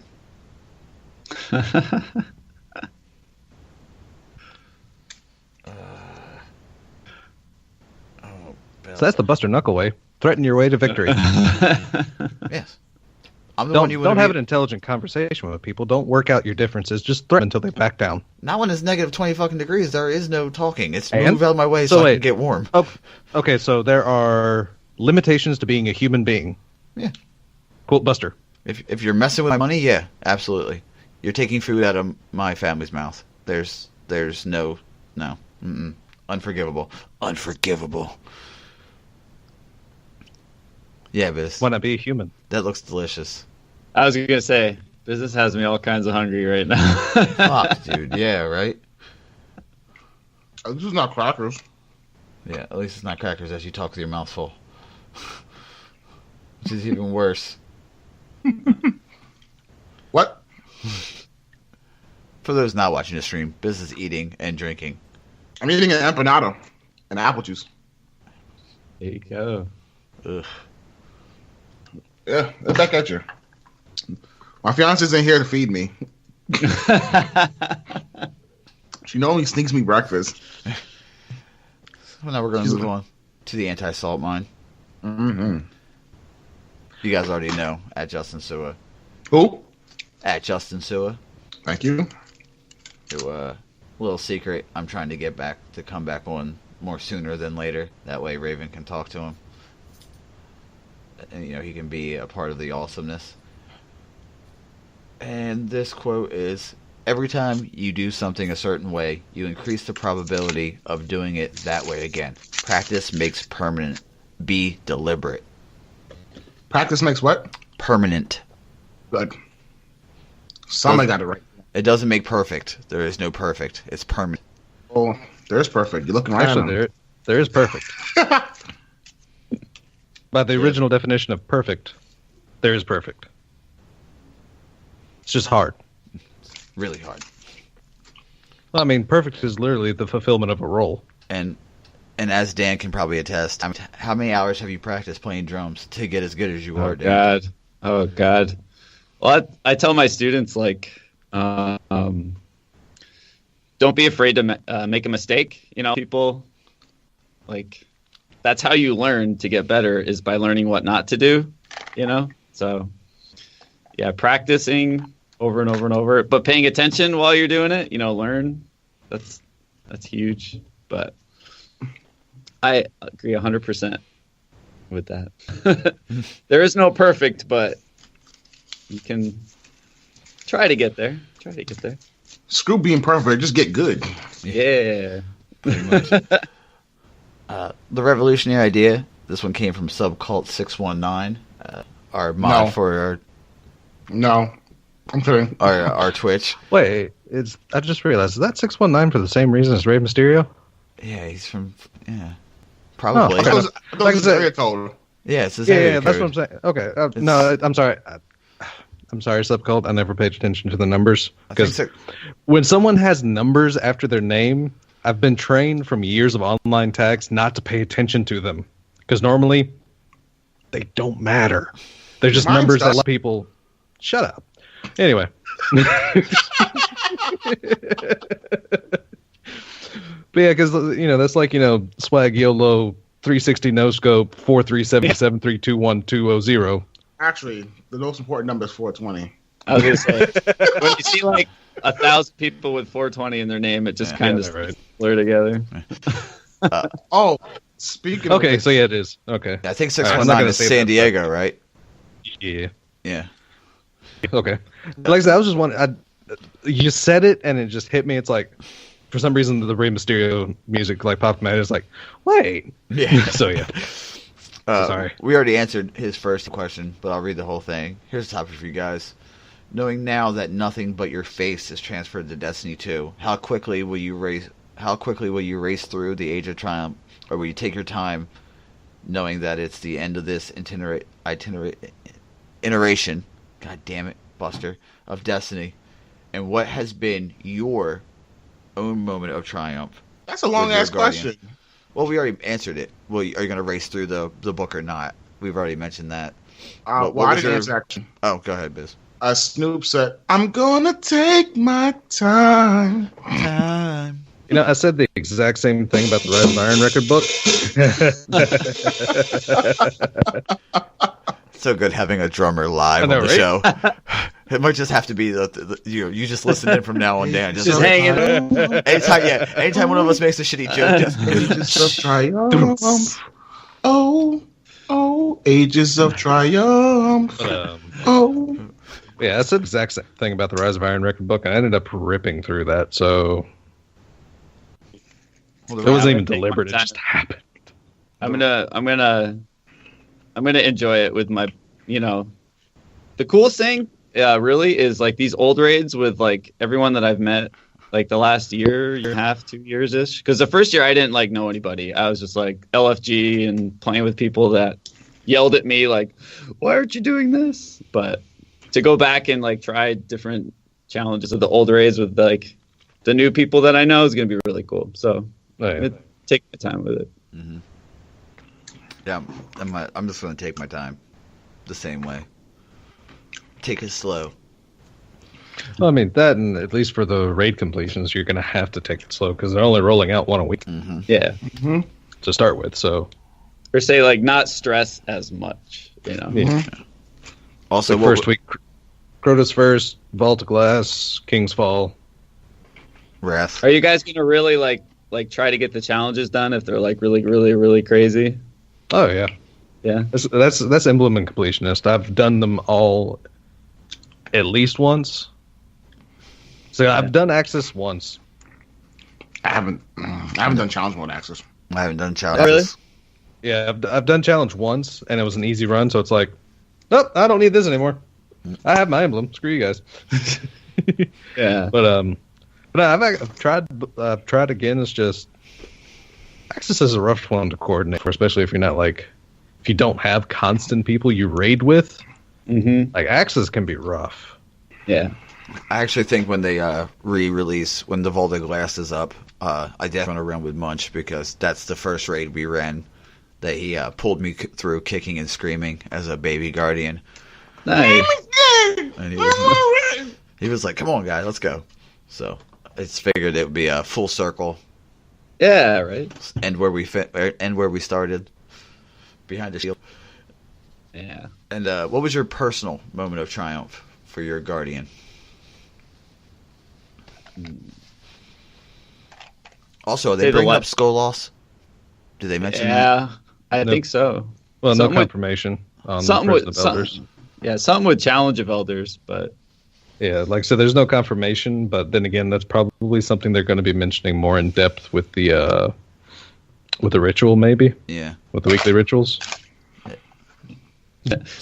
So that's the Buster Knuckle way. Threaten your way to victory. Yes. I'm the one you don't have an intelligent conversation with people. Don't work out your differences. Just threaten until they back down. Not when it's negative 20 fucking degrees. There is no talking. It's move out of my way so I can get warm. Oh, okay, so there are limitations to being a human being. Yeah. Cool, Buster. If you're messing with my money, yeah, absolutely. You're taking food out of my family's mouth. There's no. Unforgivable. Yeah, but why not be a human? That looks delicious. I was gonna say Business has me all kinds of hungry right now. Fuck, dude. Yeah, right? This is not crackers. Yeah, at least it's not crackers as you talk with your mouth full. Which is even worse. What? For those not watching the stream, Biz is eating and drinking. I'm eating an empanada and apple juice. There you go. Ugh. Yeah, let's back at you. My fiance's in here to feed me. She normally sneaks me breakfast. Well, now we're going to move on to the anti-salt mine. Mm-hmm. You guys already know, at Justin Sua. Who? At Justin Sua. Thank you. Little secret, I'm trying to come back on more sooner than later. That way Raven can talk to him. And, he can be a part of the awesomeness. And this quote is, every time you do something a certain way, you increase the probability of doing it that way again. Practice makes permanent. Be deliberate. Practice makes what? Permanent. Good. Somebody got it right. It doesn't make perfect. There is no perfect. It's permanent. Oh, there's perfect. You're looking right at him. Actually, there is perfect. By the original definition of perfect, there is perfect. It's just hard. Really hard. Well, I mean, perfect is literally the fulfillment of a role. And as Dan can probably attest, how many hours have you practiced playing drums to get as good as you are, Dan? Oh God. Well, I tell my students, like, don't be afraid to make a mistake. People, like, that's how you learn to get better, is by learning what not to do. So yeah, practicing over and over and over, but paying attention while you're doing it. Learn. That's huge. But I agree 100% with that. There is no perfect, but you can try to get there. Screw being perfect. Just get good. Yeah. Pretty much. The revolutionary idea. This one came from Subcult 619. Our mod for our. No, I'm kidding. Our Twitch. Wait, I just realized, is that 619 for the same reason as Rey Mysterio? Yeah, he's from. Yeah. Probably. I thought it was his area code. Yeah, it's his area code. That's what I'm saying. Okay. No, I'm sorry. I'm sorry, Subcult. I never paid attention to the numbers. Because when someone has numbers after their name, I've been trained from years of online tags not to pay attention to them. Because normally, they don't matter. They're just numbers that let people... Shut up. Anyway. But yeah, because, that's like, swag YOLO 360 no scope 437732120. Actually, the most important number is 420. I was going to say, when you see like 1,000 people with 420 in their name, it just kind of blur together. Speaking of... Okay, so yeah, it is. Okay. I think 619 is San Diego, right? Yeah. Yeah. Okay. Like I said, I was just wondering, you said it and it just hit me. It's like, for some reason, the Rey Mysterio music like popped in my head. It's like, wait. Yeah. So yeah. Sorry. We already answered his first question, but I'll read the whole thing. Here's a topic for you guys. Knowing now that nothing but your face is transferred to Destiny 2, how quickly will you race through the Age of Triumph, or will you take your time, knowing that it's the end of this iteration? God damn it, Buster, of Destiny, and what has been your own moment of triumph? That's a long ass question. Well, we already answered it. Well, are you going to race through the book or not? We've already mentioned that. I didn't answer that question. Oh, go ahead, Biz. Snoop said, "I'm gonna take my time." I said the exact same thing about the Rise of Iron record book. So good having a drummer live on the show. It might just have to be you just listen in from now on, Dan. Just hanging. Anytime one of us makes a shitty joke, Ages of Triumph. Oh, Ages of Triumph. Yeah, that's the exact same thing about the Rise of Iron record book. I ended up ripping through that, so it wasn't even deliberate. It just happened. I'm gonna enjoy it with my, the coolest thing really is like these old raids with like everyone that I've met like the last year and a half, 2 years ish. Because the first year I didn't like know anybody. I was just like LFG and playing with people that yelled at me like, "Why aren't you doing this?" But to go back and like try different challenges of the old raids with like the new people that I know is gonna be really cool. So take my time with it. Mm-hmm. Yeah, I'm just gonna take my time, the same way. Take it slow. Well, I mean that, and at least for the raid completions, you're gonna have to take it slow because they're only rolling out one a week. Mm-hmm. Yeah, to start with. So, or say like not stress as much, you know. Yeah. Also, the first week, Crota's first, Vault of Glass, King's Fall, Wrath. Are you guys gonna really like try to get the challenges done if they're like really, really, really crazy? Oh yeah, yeah. That's Emblem and Completionist. I've done them all at least once. So I've done Axis once. I haven't done challenge mode Axis. I haven't done challenge. Really? Yeah, I've done challenge once, and it was an easy run. So it's like, nope, I don't need this anymore. I have my emblem. Screw you guys. Yeah. But I've tried again. It's just Axis is a rough one to coordinate for, especially if you're not if you don't have constant people you raid with. Mm-hmm. Like Axis can be rough. Yeah. I actually think when they re-release, when the Vault of Glass is up, I definitely want to run with Munch because that's the first raid we ran that he pulled me through kicking and screaming as a baby guardian. Nice. And he was like, "Come on, guys, let's go." So I just figured it would be a full circle. Yeah, right. End where we started, behind the shield. Yeah. And what was your personal moment of triumph for your guardian? Also, are they bringing up Skull Loss? Did they mention that? Yeah, I think so. Well, no confirmation on the Prison of Elders. Something with Challenge of Elders, but yeah, like I said, there's no confirmation, but then again, that's probably something they're going to be mentioning more in depth with the ritual, maybe. Yeah, with the weekly rituals.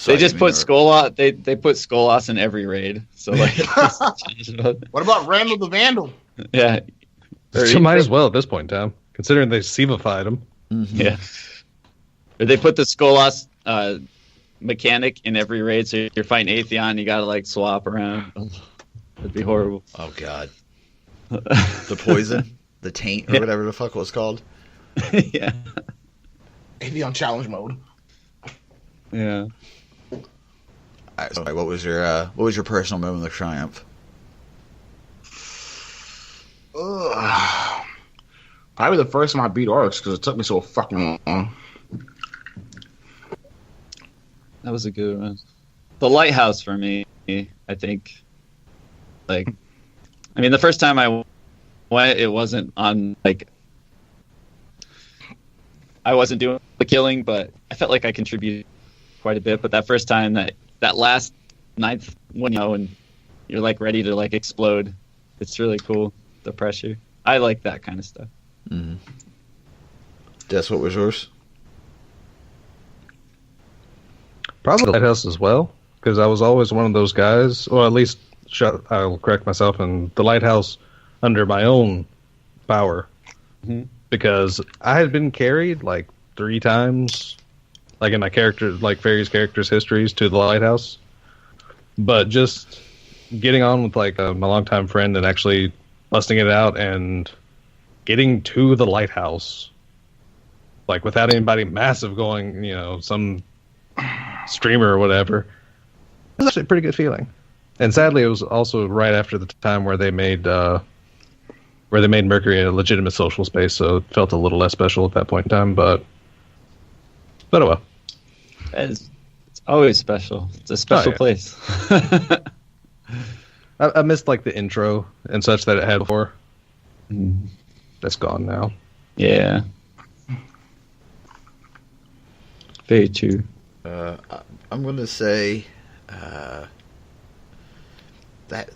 They just put Skolas. They put Skolas in every raid. So like, what about Randall the Vandal? Yeah, you might as well at this point in time, considering they Siva-fied him. Mm-hmm. Yeah, or they put the Skolas mechanic in every raid. So you're fighting Atheon, you gotta like swap around. That'd be horrible. Oh god, the poison, the taint, or whatever the fuck it was called. Yeah, Atheon challenge mode. Yeah. All right, so what was your personal moment of triumph? Probably the first time I beat Oryx because it took me so fucking long. That was a good one. The Lighthouse for me, I think. Like, I mean, the first time I went, it wasn't on I wasn't doing the killing, but I felt like I contributed quite a bit. But that first time, that last 9th one, and you're like ready to like explode, it's really cool. The pressure, I like that kind of stuff. Mm-hmm. That's what was yours. Probably the Lighthouse as well, because I was always one of those guys, or at least I'll correct myself, and the Lighthouse under my own power, because I had been carried like 3 times. Like in my character, like various characters' histories to the Lighthouse, but just getting on with like my longtime friend and actually busting it out and getting to the Lighthouse, like without anybody massive going, some streamer or whatever, it was actually a pretty good feeling. And sadly, it was also right after the time where they made Mercury a legitimate social space, so it felt a little less special at that point in time. But oh well. It's always special. It's a special place. I missed like the intro and such that it had before. That's gone now. Yeah. Very true. I'm going to say that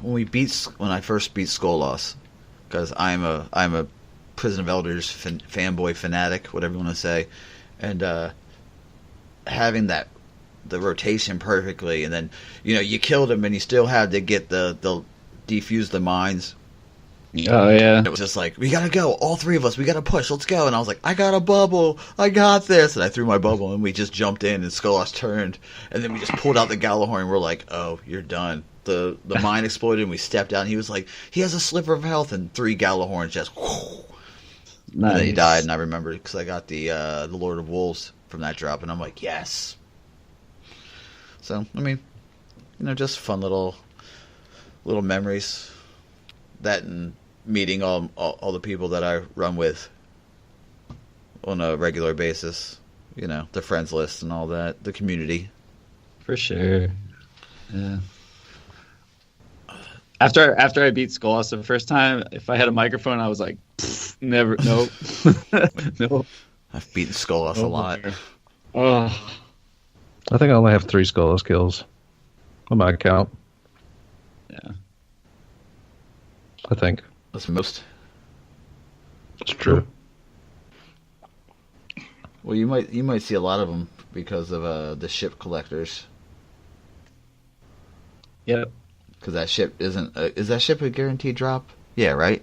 when I first beat Skolas, because I'm a Prison of Elders fanboy fanatic, whatever you want to say, and having that the rotation perfectly, and then you killed him, and you still had to get the defuse the mines. Oh yeah. It was just like, we gotta go, all three of us, we gotta push, let's go. And I was like, I got a bubble, I got this, and I threw my bubble, and we just jumped in, and Skolas turned, and then we just pulled out the Gallahorn, and we're like, oh, you're done. The mine exploded, and we stepped out, and he was like, he has a sliver of health, and 3 Gallahorns just whoosh. Nice. And then he died, and I remembered because I got the Lord of Wolves from that drop, and I'm like, yes. So, I mean, just fun little memories. That and meeting all the people that I run with on a regular basis. The friends list and all that, the community. For sure. Yeah. After I beat Skolas the first time, if I had a microphone, I was like, never, nope. Nope. I've beaten Skolas a lot. Oh. I think I only have 3 Skolas kills on my account. Yeah. I think. That's most. It's true. Well, you might see a lot of them because of the ship collectors. Yep. Because that ship isn't. Is that ship a guaranteed drop? Yeah, right.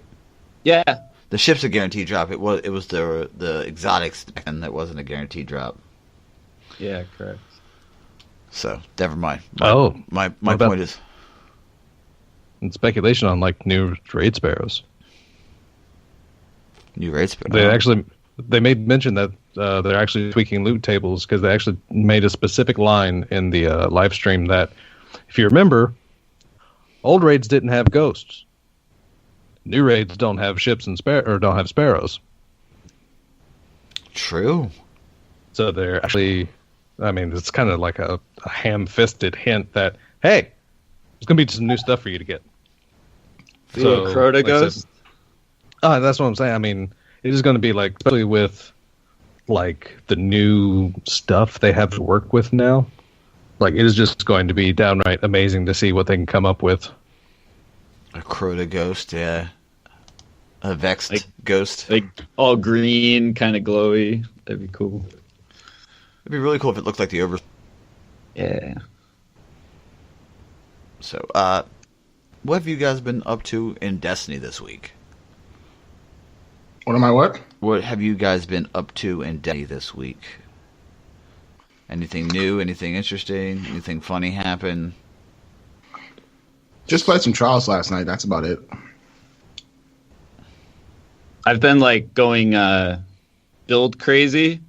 Yeah. The ship's a guaranteed drop. It was the exotics, and that wasn't a guaranteed drop. Yeah, correct. So never mind. My point is. And speculation on new raid sparrows. New raid sparrows. They made mention that they're actually tweaking loot tables because they actually made a specific line in the live stream that, if you remember, old raids didn't have ghosts. New raids don't have ships and don't have sparrows. True. So they're actually, it's kind of like a ham-fisted hint that, hey, there's gonna be some new stuff for you to get. So Crota Ghost? That's what I'm saying. It is going to be especially with the new stuff they have to work with now. It is just going to be downright amazing to see what they can come up with. A Crota Ghost, yeah. A Vexed Ghost. All green, kind of glowy. That'd be cool. It'd be really cool if it looked like the over. Yeah. So, what have you guys been up to in Destiny this week? What am I what? What have you guys been up to in Destiny this week? Anything new? Anything interesting? Anything funny happen? Just played some Trials last night. That's about it. I've been going build crazy.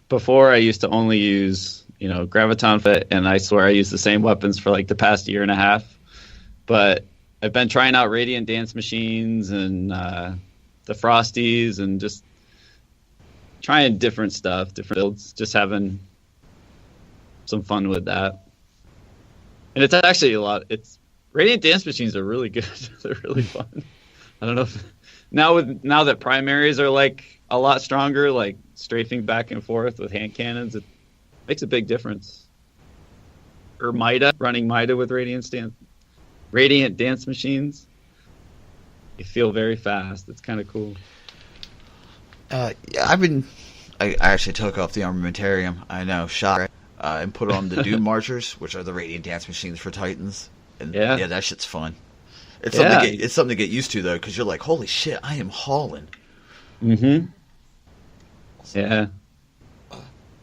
Before, I used to only use Graviton Fit, and I swear I used the same weapons for the past year and a half. But I've been trying out Radiant Dance Machines and the Frosties and just trying different stuff, different builds, just having some fun with that. And it's actually Radiant Dance Machines are really good. They're really fun. I don't know if now that primaries are a lot stronger, strafing back and forth with hand cannons, it makes a big difference. Or running Mida with Radiant Dance Machines. You feel very fast. It's kind of cool. Yeah, I actually took off the armamentarium. I know, shot and put on the Doom Marchers, which are the Radiant Dance Machines for Titans. And yeah, that shit's fun. It's something to get used to though, because you're like, holy shit, I am hauling. Mm-hmm. Yeah.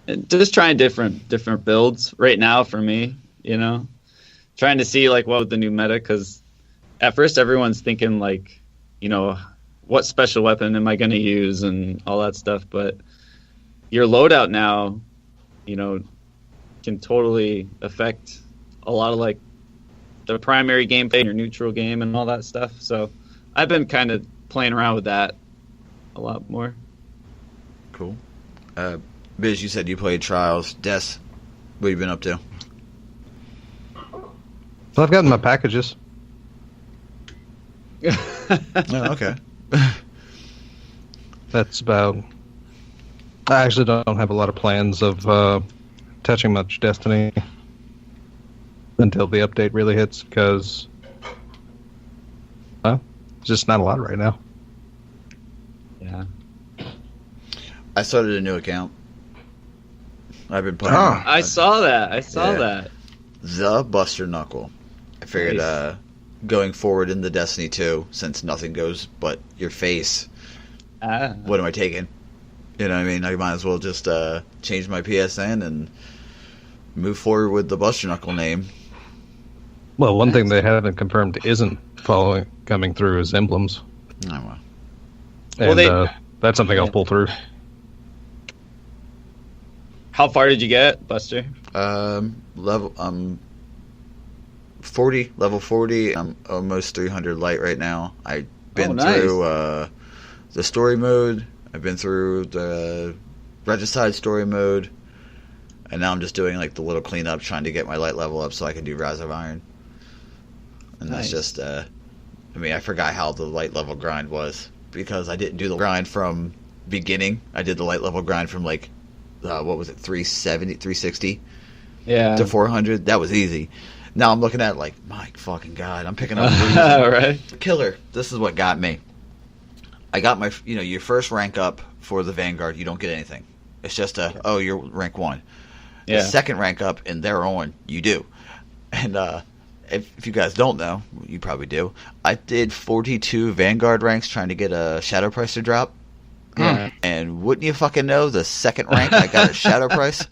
And just trying different builds right now for me. Trying to see what the new meta, because at first everyone's thinking what special weapon am I going to use and all that stuff, but your loadout now can totally affect a lot of the primary gameplay, your neutral game and all that stuff. So I've been kind of playing around with that a lot more. Cool. Biz, you said you played Trials. Des, what have you been up to? Well, I've gotten my packages. Oh, okay. That's about... I actually don't have a lot of plans of touching much Destiny until the update really hits, because just not a lot right now. Yeah. I started a new account. I've been playing. I saw that. The Buster Knuckle. I figured going forward in the Destiny 2, since nothing goes but your face, what am I taking? You know what I mean? I might as well just change my PSN and move forward with the Buster Knuckle name. Well, one thing they haven't confirmed isn't coming through is emblems. Oh, well. And that's something I'll pull through. How far did you get, Buster? Level 40, level 40. I'm almost 300 light right now. I've been through the story mode. I've been through the Regicide story mode. And now I'm just doing like the little cleanup, trying to get my light level up so I can do Rise of Iron. And that's just, I forgot how the light level grind was. Because I didn't do the grind from beginning. I did the light level grind from like, 360 to 400. That was easy. Now I'm looking at it like, my fucking God, I'm picking up right. Killer. This is what got me. I got my, your first rank up for the Vanguard, you don't get anything. It's just you're rank 1. Yeah. The second rank up in their own, you do. And if you guys don't know, you probably do. I did 42 Vanguard ranks trying to get a Shadow Price to drop. Yeah. And wouldn't you fucking know, the second rank I got a Shadow Price.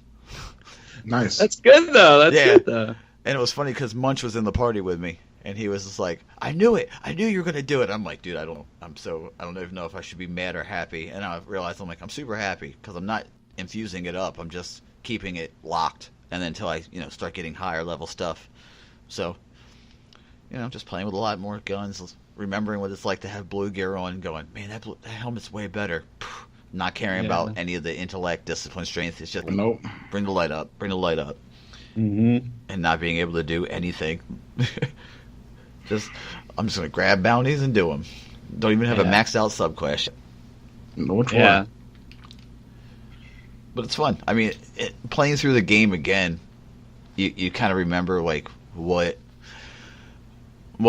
Nice. That's good though. Good though. And it was funny because Munch was in the party with me, and he was just like, "I knew it. I knew you were gonna do it." I'm like, "Dude, I don't even know if I should be mad or happy." And I realized I'm super happy because I'm not infusing it up. I'm just keeping it locked, and then until I start getting higher level stuff. So, just playing with a lot more guns. Remembering what it's like to have blue gear on and going, man, that helmet's way better. Not caring about any of the intellect, discipline, strength. It's just bring the light up. Mm-hmm. And not being able to do anything. I'm just going to grab bounties and do them. Don't even have a maxed out sub-quest. Which one? But it's fun. I mean, playing through the game again, you kind of remember like what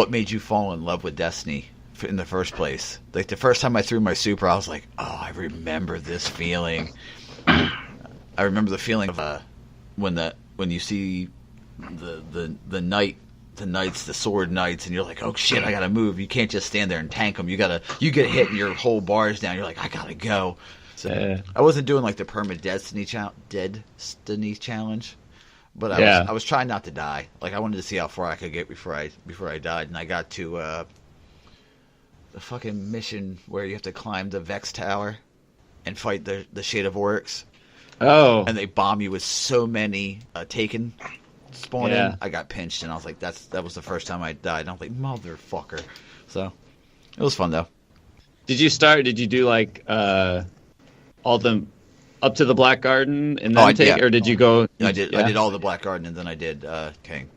made you fall in love with Destiny in the first place. Like the first time I threw my super, I was like, oh, I remember this feeling. I remember the feeling of when you see the knights, the sword knights, and you're like, oh shit, I gotta move. You can't just stand there and tank them. You get hit and your whole bar's down. You're like, I gotta go. So I wasn't doing like the perma Destiny challenge. But I was trying not to die. Like I wanted to see how far I could get before I died, and I got to the fucking mission where you have to climb the Vex Tower and fight the Shade of Oryx. Oh, and they bomb you with so many Taken spawn in. I got pinched, and I was like, that was the first time I died. And I was like, motherfucker. So it was fun though. Did you do like all the up to the Black Garden and then or did you go? I did all the Black Garden and then I did King.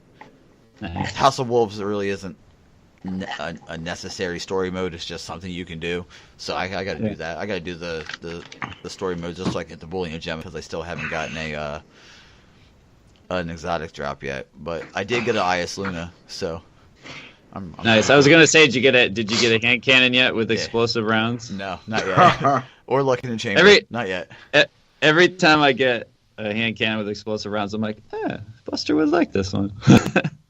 House of Wolves really isn't a necessary story mode. It's just something you can do. So I got to do that. I got to do the story mode just like at the Bullion Gem because I still haven't gotten an exotic drop yet. But I did get an IS Luna, so I'm nice. I was gonna say, did you get a hand cannon yet with explosive rounds? No, not yet. Or Lucky in the Chamber. Not yet. Every time I get a hand cannon with explosive rounds, I'm like, Buster would like this one.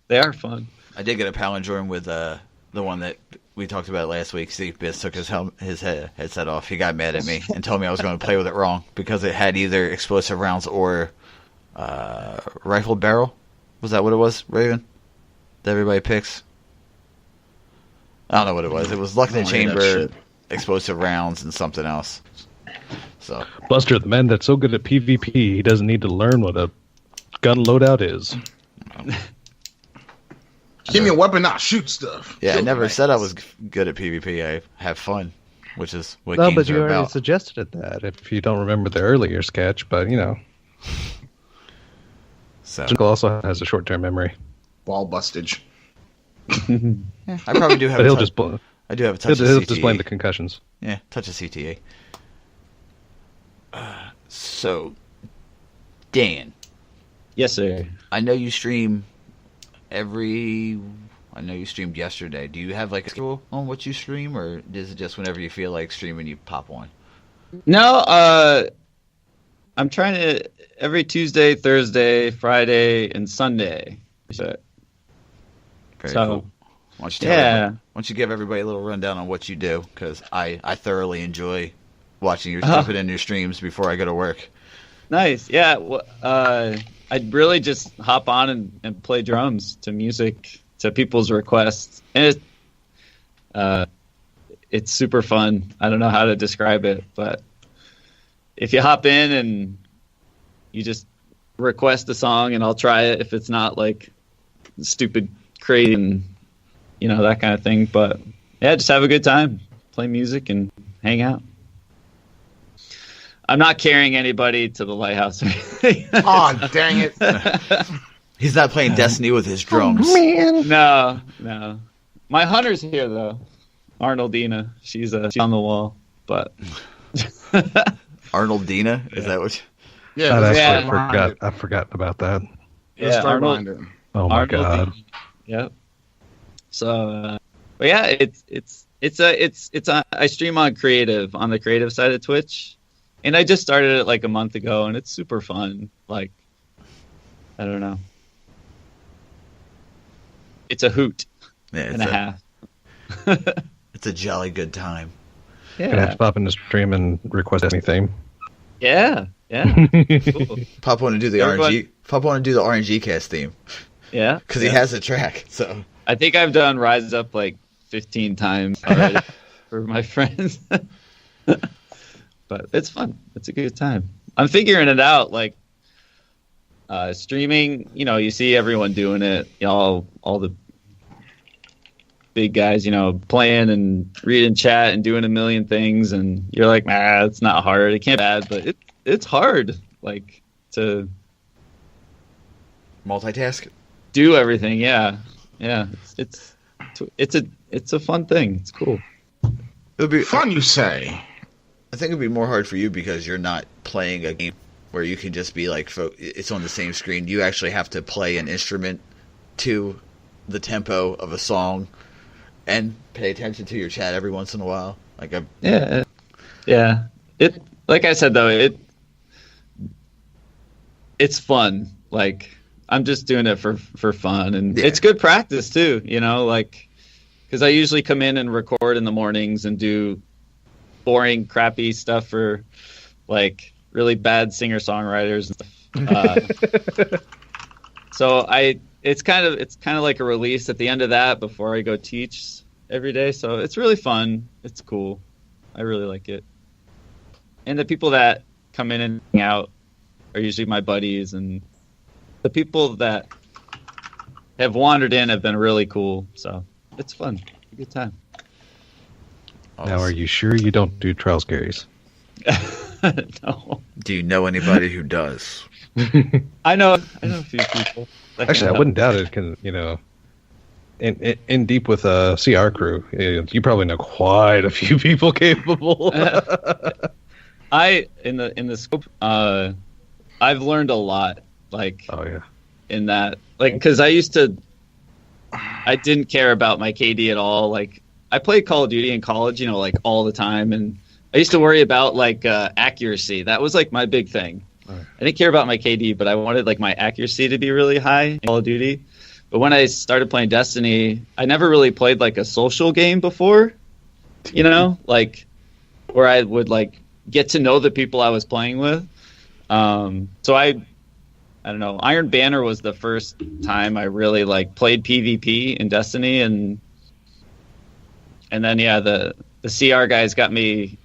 They are fun. I did get a palindrome with the one that we talked about last week. Steve Biss took his headset off. He got mad at me and told me I was going to play with it wrong because it had either explosive rounds or rifle barrel. Was that what it was, Raven? That everybody picks? I don't know what it was. It was Luck in the Chamber, explosive rounds, and something else. So Buster, the man that's so good at PvP, he doesn't need to learn what a gun loadout is. Give me a weapon, I'll shoot stuff. Yeah, I never said I was good at PvP. I have fun, which is what no, games but you are already about. suggested that if you don't remember the earlier sketch, but So Jinkle also has a short-term memory. Ball bustage. I probably do have. But I do have a touch of CTA. He'll just blame the concussions. Yeah, touch of CTA. So, Dan. Yes, sir. I know you stream I know you streamed yesterday. Do you have like a schedule on what you stream, or is it just whenever you feel like streaming you pop on? No, I'm trying to every Tuesday, Thursday, Friday, and Sunday. Very So, cool. Why don't you give everybody a little rundown on what you do? Because I thoroughly enjoy watching your jumping in your streams before I go to work. Nice. Yeah. Well, I'd really just hop on and play drums to music, to people's requests. And it's super fun. I don't know how to describe it, but if you hop in and you just request a song and I'll try it if it's not like stupid, crazy, and that kind of thing. But yeah, just have a good time, play music and hang out. I'm not carrying anybody to the lighthouse. Oh, dang it. He's not playing Destiny with his drums. Oh, man. No. My hunter's here, though. Arnoldina. She's on the wall. But Arnoldina? Is that what? Yeah, I've forgotten about that. Yeah, Arnold. Oh my God. Yep. So, but yeah, I stream on the creative side of Twitch. And I just started it like a month ago, and it's super fun. Like, I don't know. It's a hoot and a half. It's a jolly good time. Yeah. Gonna have to pop in the stream and request anything. Yeah. Cool. Pop want to do the RNG. Pop want to do the RngCast theme. Yeah. Because he has a track. So I think I've done Rise Up like 15 times already for my friends. But it's fun. It's a good time. I'm figuring it out. Like streaming, you see everyone doing it. All the big guys, playing and reading chat and doing a million things, and you're like, it's not hard. It can't be bad, but it's hard. Like to multitask, do everything. Yeah. It's a fun thing. It's cool. It'll be fun, you say. I think it'd be more hard for you because you're not playing a game where you can just be like, it's on the same screen. You actually have to play an instrument to the tempo of a song and pay attention to your chat every once in a while. Yeah. It, like I said though, it's fun. Like I'm just doing it for fun, and it's good practice too. Because I usually come in and record in the mornings and do boring, crappy stuff for like really bad singer-songwriters and stuff. So it's kind of like a release at the end of that before I go teach every day. So it's really fun. It's cool. I really like it. And the people that come in and hang out are usually my buddies, and the people that have wandered in have been really cool. So it's fun. A good time. Now, are you sure you don't do trials carries? No. Do you know anybody who does? I know a few people. Actually, I wouldn't doubt it. In deep with a CR crew, you probably know quite a few people capable. In the scope, I've learned a lot. Like, oh yeah, in that, like, because I didn't care about my KD at all. Like, I played Call of Duty in college, like all the time, and I used to worry about like accuracy. That was like my big thing. Right. I didn't care about my KD, but I wanted like my accuracy to be really high in Call of Duty. But when I started playing Destiny, I never really played like a social game before, like where I would like get to know the people I was playing with. So I don't know. Iron Banner was the first time I really like played PvP in Destiny, and then the CR guys got me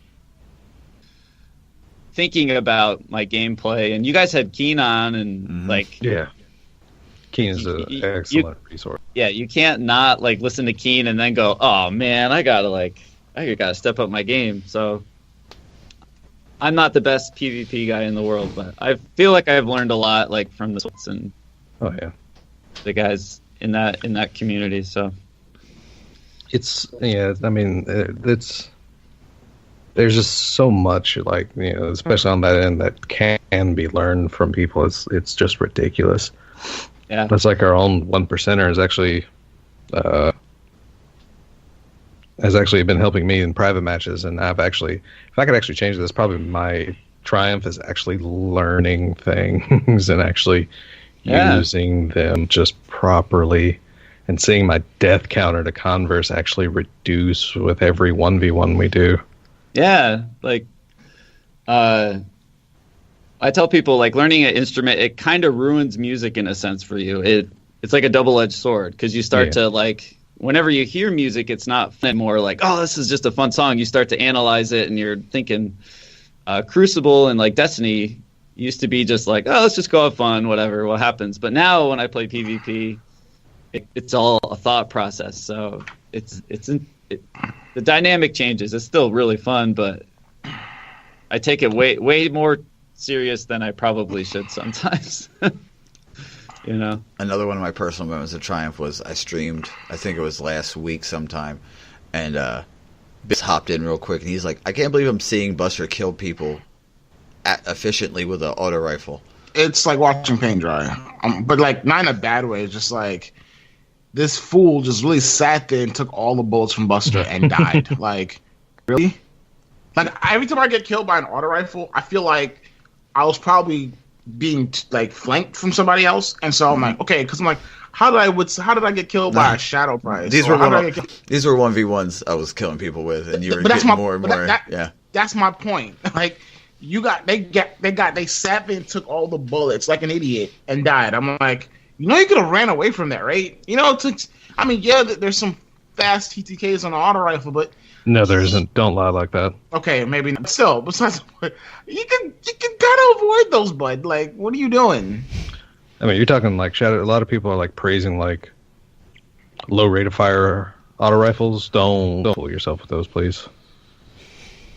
thinking about my gameplay. And you guys had Keen on, and like Keen is an excellent resource. Yeah, you can't not like listen to Keen and then go, oh man, I gotta step up my game. So I'm not the best PvP guy in the world, but I feel like I've learned a lot like from the Swiss and the guys in that community. So it's there's just so much like especially on that end that can be learned from people. It's just ridiculous. Yeah, it's like our own 1%er has actually been helping me in private matches, and if I could actually change this, probably my Triumph is actually learning things and actually using them just properly, and seeing my death counter to Converse actually reduce with every 1v1 we do. Yeah, like I tell people, like, learning an instrument, it kind of ruins music in a sense for you. It's like a double-edged sword, because you start to, like, whenever you hear music, it's not fun anymore. Like, oh, this is just a fun song. You start to analyze it, and you're thinking Crucible and, like, Destiny used to be just like, oh, let's just go have fun, whatever, what happens. But now when I play PvP, it's all a thought process. So the dynamic changes. It's still really fun, but I take it way more serious than I probably should sometimes. You know. Another one of my personal moments of triumph was I streamed, I think it was last week sometime, and Biz hopped in real quick, and he's like, I can't believe I'm seeing Buster kill people efficiently with an auto rifle. It's like watching paint dry, but like not in a bad way. It's just like this fool just really sat there and took all the bullets from Buster and died. Like, really? Like, every time I get killed by an auto rifle, I feel like I was probably being like flanked from somebody else, and so I'm like, okay, because I'm like, how did I get killed by a shadow prize? These were 1v1s I was killing people with, and you were getting more and more. That's my point. Like, they sat there and took all the bullets like an idiot and died. I'm like, you could have ran away from that, right? There's some fast TTKs on the auto rifle, but no, there isn't. Don't lie like that. Okay, maybe not. Still, besides, you can gotta avoid those, bud. Like, what are you doing? I mean, you're talking like Shadow. A lot of people are like praising like low rate of fire auto rifles. Don't fool yourself with those, please.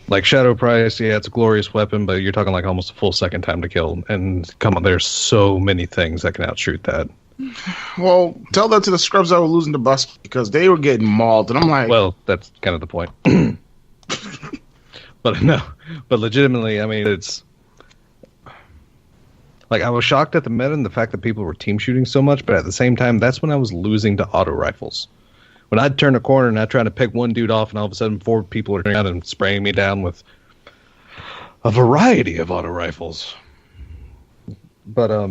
Like Shadow Price, yeah, it's a glorious weapon, but you're talking like almost a full second time to kill. And come on, there's so many things that can outshoot that. Well, tell that to the scrubs that were losing to Buster, because they were getting mauled, and I'm like, well, that's kind of the point. But legitimately, I mean, it's like I was shocked at the meta and the fact that people were team shooting so much, but at the same time, that's when I was losing to auto rifles. When I'd turn a corner and I'd try to pick one dude off, and all of a sudden 4 people are turning out and spraying me down with a variety of auto rifles. But I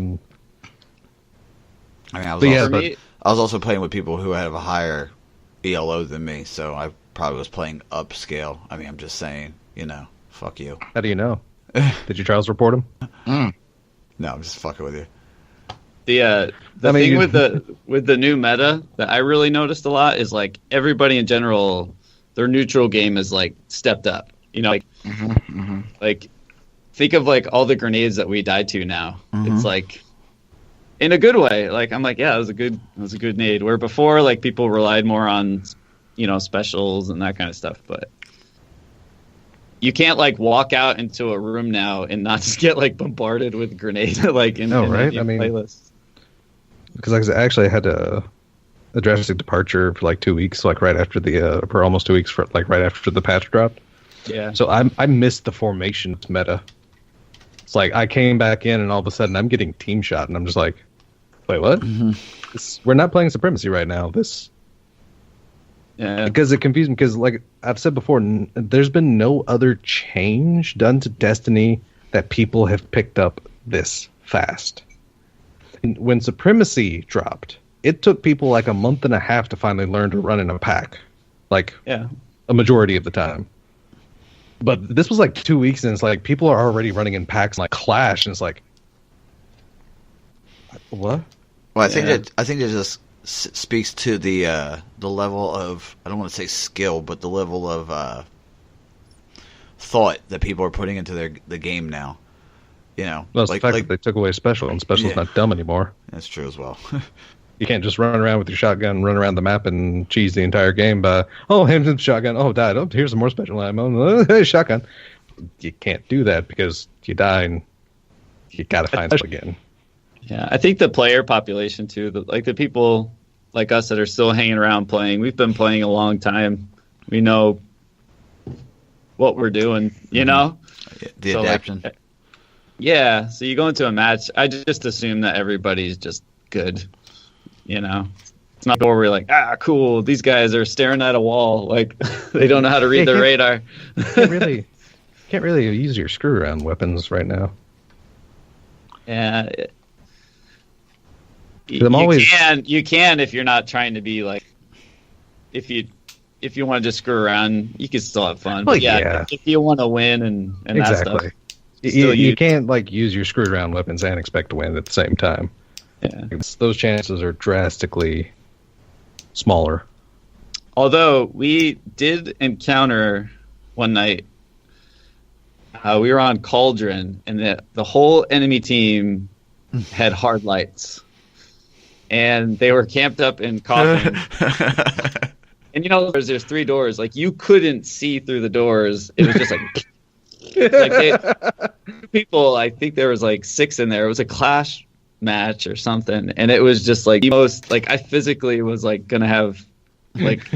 was also playing with people who have a higher ELO than me, so I probably was playing upscale. I mean, I'm just saying, fuck you. How do you know? Did you trials report him? No, I'm just fucking with you. The thing with the new meta that I really noticed a lot is like everybody in general, their neutral game is like stepped up. Like like think of like all the grenades that we died to now. It's like in a good way. Like I'm like, yeah, it was a good nade. Where before, like people relied more on specials and that kind of stuff, but you can't like walk out into a room now and not just get like bombarded with grenades like in right? I mean, playlists. Because I actually had a drastic departure for like 2 weeks, like right after for almost 2 weeks, for like right after the patch dropped. Yeah. So I missed the formations meta. It's like I came back in and all of a sudden I'm getting team shot and I'm just like, wait, what? We're not playing Supremacy right now. Because it confused me. Because like I've said before, there's been no other change done to Destiny that people have picked up this fast. When Supremacy dropped, it took people like a month and a half to finally learn to run in a pack. Like, a majority of the time. But this was like 2 weeks, and it's like people are already running in packs like Clash, and it's like, what? Well, I think that just speaks to the level of, I don't want to say skill, but the level of thought that people are putting into the game now. Well, it's the fact that they took away special, and special's not dumb anymore. That's true as well. You can't just run around with your shotgun, run around the map, and cheese the entire game by, him shotgun, died, here's some more special ammo, shotgun. You can't do that because you die and you gotta find it again. Yeah, I think the player population too, the people like us that are still hanging around playing, we've been playing a long time. We know what we're doing, The adaptation. So you go into a match, I just assume that everybody's just good, It's not where we're like, cool, these guys are staring at a wall, like they don't know how to read their radar. Really. Can't really use your screw around weapons right now. Yeah. You can if you're not trying to be like, if you want to just screw around, you can still have fun. Well, but yeah, if you want to win and exactly. that stuff, you can't like use your screw around weapons and expect to win at the same time. Yeah, those chances are drastically smaller. Although we did encounter one night, we were on Cauldron, and the whole enemy team had hard lights, and they were camped up in coffins. And there's 3 doors. Like, you couldn't see through the doors. It was just like people. I think there was like 6 in there. It was a clash match or something, and it was just like the most. Like, I physically was like gonna have like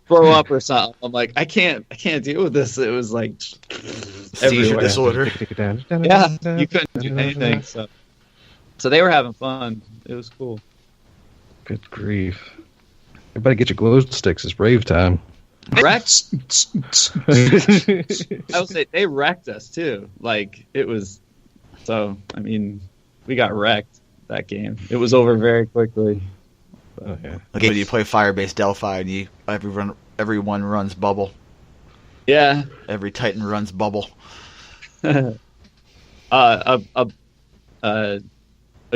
throw up or something. I'm like, I can't deal with this. It was like seizure disorder. Yeah, you couldn't do anything. So they were having fun. It was cool. Good grief. Everybody get your glow sticks. It's rave time. Wrecked. I would say they wrecked us too. Like, it was. So, I mean, we got wrecked that game. It was over very quickly. Oh, yeah. Like when you play Firebase Delphi and everyone runs bubble. Yeah. Every Titan runs bubble. A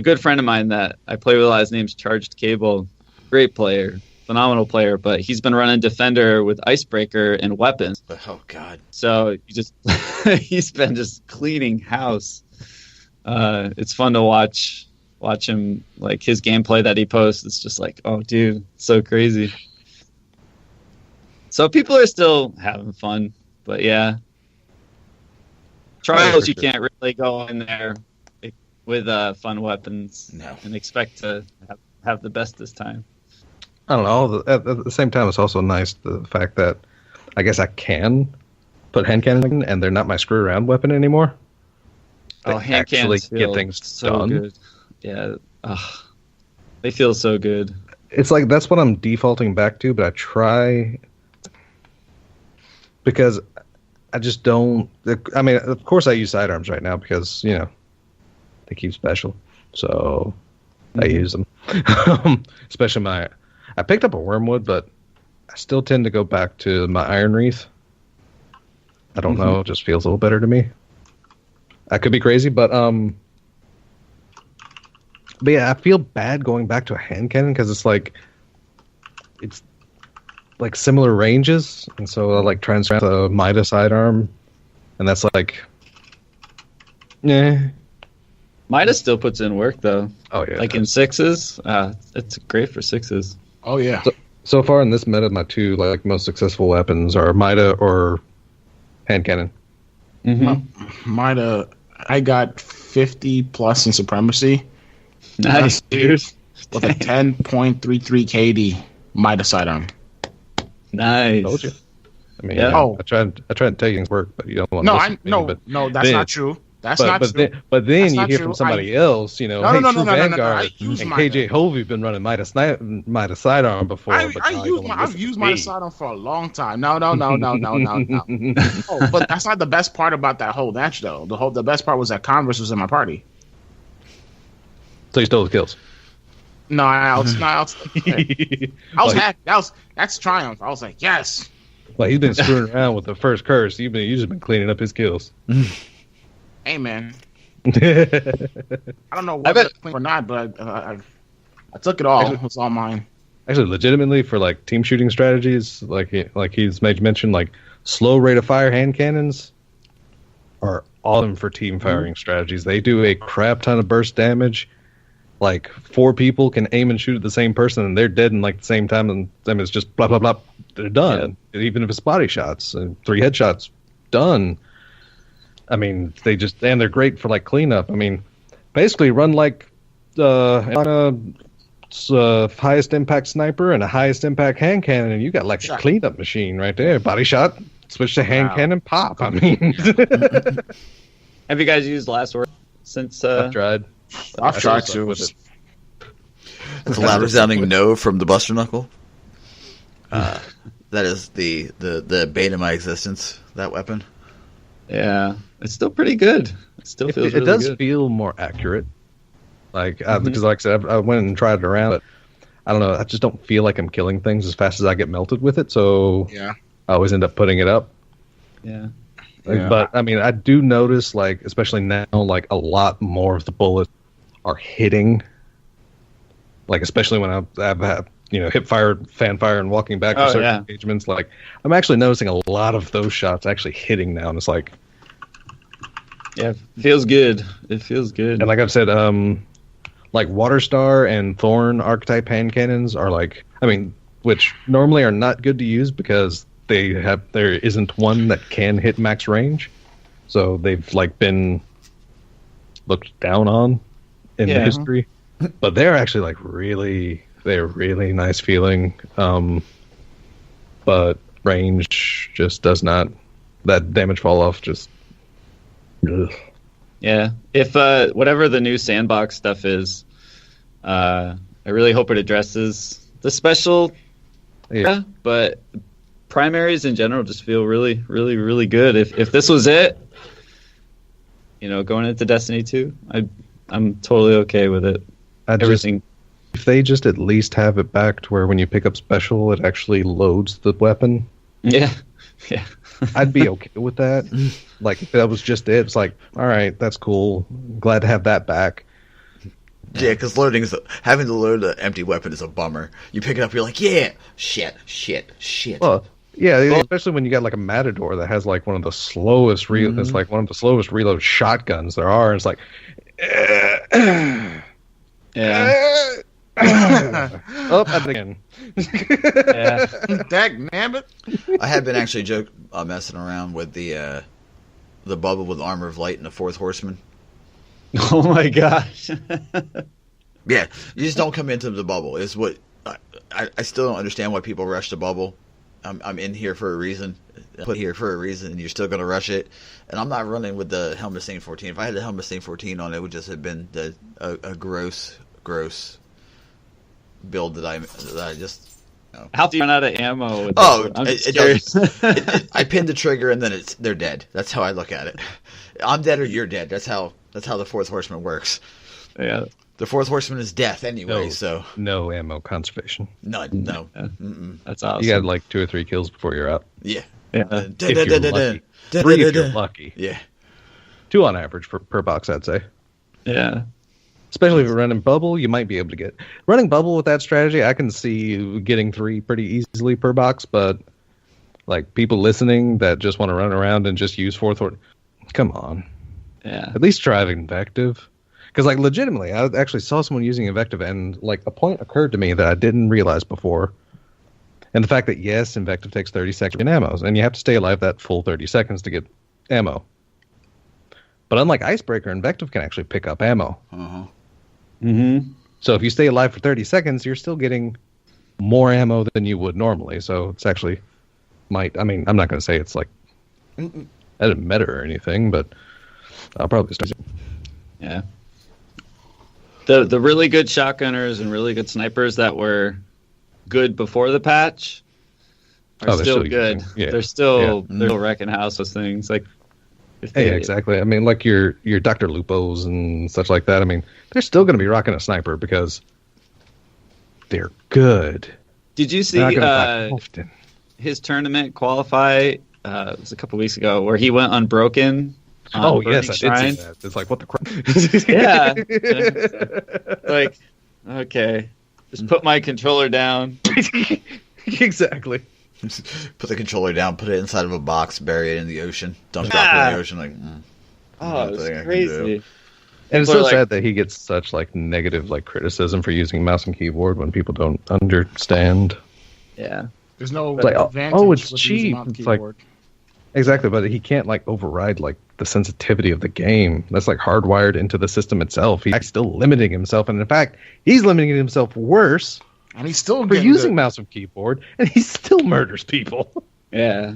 good friend of mine that I play with a lot, his name's Charged Cable. Great player, phenomenal player, but he's been running Defender with Icebreaker and weapons. Oh God! So he's been just cleaning house. It's fun to watch him, like his gameplay that he posts. It's just like, oh, dude, so crazy. So people are still having fun, but yeah, Trials you can't really go in there with fun weapons and expect to have the best this time. I don't know. At the same time, it's also nice the fact that I guess I can put hand cannon and they're not my screw around weapon anymore. They hand actually cannons get things so done. Good. Yeah, they feel so good. It's like that's what I'm defaulting back to, but I try because I just don't. I mean, of course, I use sidearms right now because they keep special, so I use them. Especially I picked up a Wormwood, but I still tend to go back to my Iron Wreath. I don't know, it just feels a little better to me. I could be crazy, but yeah, I feel bad going back to a hand cannon because it's like similar ranges, and so I like trying to the Mida sidearm, and that's like, Mida still puts in work though. Oh yeah, like in 6s, it's great for 6s. Oh yeah. So far in this meta, my 2 most successful weapons are Mida or hand cannon. Mida, I got 50 plus in Supremacy. Nice, dude. With a 10.33 KD Mida sidearm. Nice. Told you. I mean, yeah. I tried to tell you work, but you don't want to No, that's not true. That's not true. But then you hear from somebody else, True Vanguard and KJ Hovey been running Mida sidearm before. I've used Mida sidearm for a long time. No. Oh, but that's not the best part about that whole match, though. The best part was that Converse was in my party. So you stole the kills. No, I was happy. That's triumph. I was like, yes. Well, he's been screwing around with the first curse. You've just been cleaning up his kills. Hey, man. I don't know whether it's clean or not, but I took it all. It was all mine. Actually, legitimately, for team shooting strategies, like he's made mention, slow rate of fire hand cannons are awesome for team firing strategies. They do a crap ton of burst damage. 4 people can aim and shoot at the same person, and they're dead in the same time, and it's just blah blah blah. They're done. Yeah. Even if it's body shots and 3 headshots, done. I mean, they're great for cleanup. I mean, basically run highest impact sniper and a highest impact hand cannon, and you got a cleanup machine right there. Body shot, switch to hand cannon, pop. I mean, have you guys used Last Word since? I've tried. I've tried to. It's a loud resounding no from the Buster Knuckle. That is the bane of my existence. That weapon. Yeah, it's still pretty good. It still feels it really does good. feel more accurate. Like because, like I said, I went and tried it around, but I don't know. I just don't feel like I'm killing things as fast as I get melted with it. So Yeah. I always end up putting it up. Yeah. Yeah. But I mean, I do notice, like, especially now, like a lot more of the bullets are hitting. Like, especially when I've had, hip fire, fan fire, and walking back for certain engagements. Like, I'm actually noticing a lot of those shots actually hitting now, and it's like, yeah, it feels good. It feels good. And like I've said, like Waterstar and Thorn archetype hand cannons are like, I mean, which normally are not good to use because there isn't one that can hit max range, so they've like been looked down on in the history. But they're actually like they're really nice feeling. But range just does not. That damage fall off just. Ugh. Yeah, if whatever the new sandbox stuff is, I really hope it addresses the special. Yeah, but primaries in general just feel really, really, really good. If this was it, going into Destiny 2, I'm totally okay with it. Everything. If they just at least have it back to where when you pick up special, it actually loads the weapon. Yeah. I'd be okay with that. Like, if that was just it, it's like, all right, that's cool. Glad to have that back. Yeah, because having to load an empty weapon is a bummer. You pick it up, you're like, yeah, shit. Well, yeah, especially when you got like a Matador that has like one of the slowest it's like one of the slowest reload shotguns there are. And it's like, yeah. Oh, that's again. Yeah. Dagnabbit. I have been actually messing around with the bubble with Armor of Light and the Fourth Horseman. Oh my gosh. Yeah, you just don't come into the bubble. Is what I still don't understand why people rush the bubble. I'm in here for a reason. Put here for a reason, and you're still going to rush it. And I'm not running with the Helmet Stain 14. If I had the Helmet Stain 14 on, it would just have been a gross build that I just. How do you run out of ammo? I pinned the trigger and then they're dead. That's how I look at it. I'm dead or you're dead. That's how the Fourth Horseman works. Yeah. The Fourth Horseman is death anyway, so no ammo conservation. None. No. That's awesome. You got like 2 or 3 kills before you're out. Yeah. If you're lucky. 3 if you're lucky. Yeah. 2 on average per box, I'd say. Yeah. Especially if you're running bubble, you might be able to get running bubble with that strategy. I can see you getting 3 pretty easily per box, but like people listening that just want to run around and just use fourth order, come on. Yeah. At least try invective, because like legitimately, I actually saw someone using invective, and like a point occurred to me that I didn't realize before, and the fact that yes, invective takes 30 seconds in ammo, and you have to stay alive that full 30 seconds to get ammo. But unlike Icebreaker, invective can actually pick up ammo. Uh-huh. Mm-hmm. So if you stay alive for 30 seconds, you're still getting more ammo than you would normally. So it's actually I'm not going to say it's like that doesn't matter or anything, but I'll probably start. Yeah. The really good shotgunners and really good snipers that were good before the patch are still good. Yeah. They're still wrecking house with things like. Exactly. I mean, like your Dr. Lupos and such like that. I mean, they're still going to be rocking a sniper because they're good. Did you see his tournament qualify? It was a couple weeks ago where he went unbroken. Oh yes, I did see that. It's like what the crap? Yeah. Like, okay, just put my controller down. Exactly. Put the controller down, put it inside of a box, bury it in the ocean, dump it out in the ocean. Like, it's crazy. And it's so sad that he gets such like negative like criticism for using mouse and keyboard when people don't understand. Yeah, there's no advantage. It's cheap. It's like exactly, but he can't like override like the sensitivity of the game. That's like hardwired into the system itself. He's still limiting himself, and in fact, he's limiting himself worse. And he's still for using mouse and keyboard, and he still murders people. Yeah.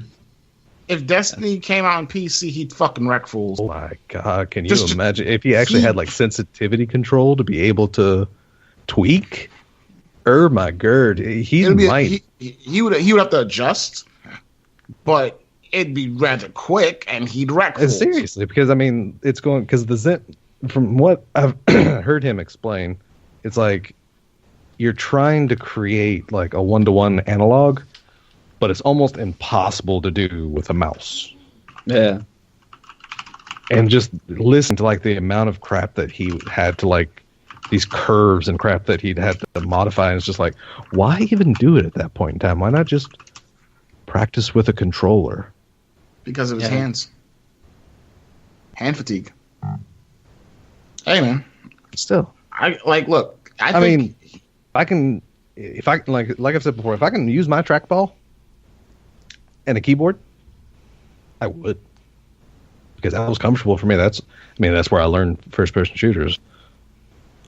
If Destiny came out on PC, he'd fucking wreck fools. Oh my god, can you imagine if he actually had like sensitivity control to be able to tweak? My god, he would have to adjust, but it'd be rather quick, and he'd wreck fools. Seriously, because I mean, it's going because the Zen. From what I've heard him explain, it's like you're trying to create like a 1-to-1 analog, but it's almost impossible to do with a mouse. Yeah. And just listen to like the amount of crap that he had to like these curves and crap that he'd had to modify, and it's just like, why even do it at that point in time? Why not just practice with a controller? Because of his hands. Hand fatigue. Hey man. Still. I look, I mean, if I can like I've said before, if I can use my trackball and a keyboard, I would. Because that was comfortable for me. That's where I learned first person shooters.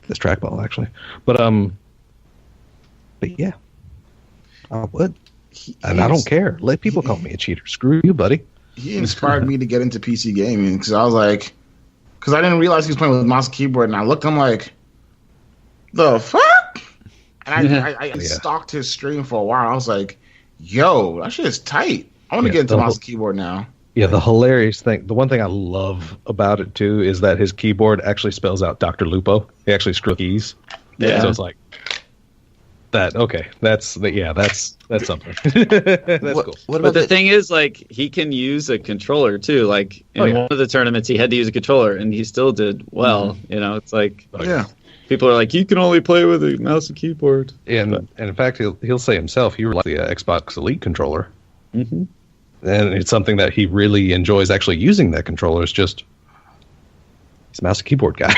This trackball actually. But yeah. I would. And I don't care. Let people call me a cheater. Screw you, buddy. He inspired me to get into PC gaming because I was like, because I didn't realize he was playing with mouse and keyboard, and I looked, I'm like, the fuck? And I stalked his stream for a while. I was like, yo, that shit is tight. I want to get into mouse and keyboard now. Yeah, the hilarious thing, the one thing I love about it too is that his keyboard actually spells out Dr. Lupo. He actually screws keys. Yeah. So it's like that. Okay, that's something. That's cool. But the thing is, like, he can use a controller too. Like in one of the tournaments, he had to use a controller, and he still did well. Mm-hmm. You know, it's like people are like, you can only play with a mouse and keyboard. And in fact, he'll say himself, he likes the Xbox Elite controller. Mm-hmm. And it's something that he really enjoys actually using that controller. It's just he's a mouse and keyboard guy.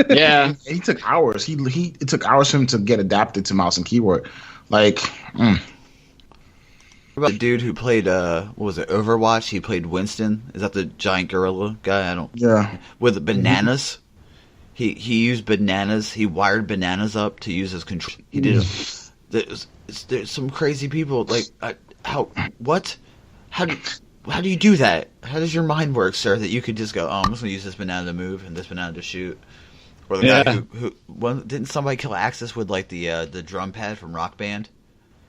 Yeah, he took hours. It took hours for him to get adapted to mouse and keyboard. Like, What about the dude who played what was it, Overwatch? He played Winston. Is that the giant gorilla guy? With bananas. He used bananas. He wired bananas up to use as control. He did. There's some crazy people like what? How do you do that? How does your mind work, sir? That you could just go, I'm just gonna use this banana to move and this banana to shoot. Or the guy who didn't somebody kill Axis with like the drum pad from Rock Band?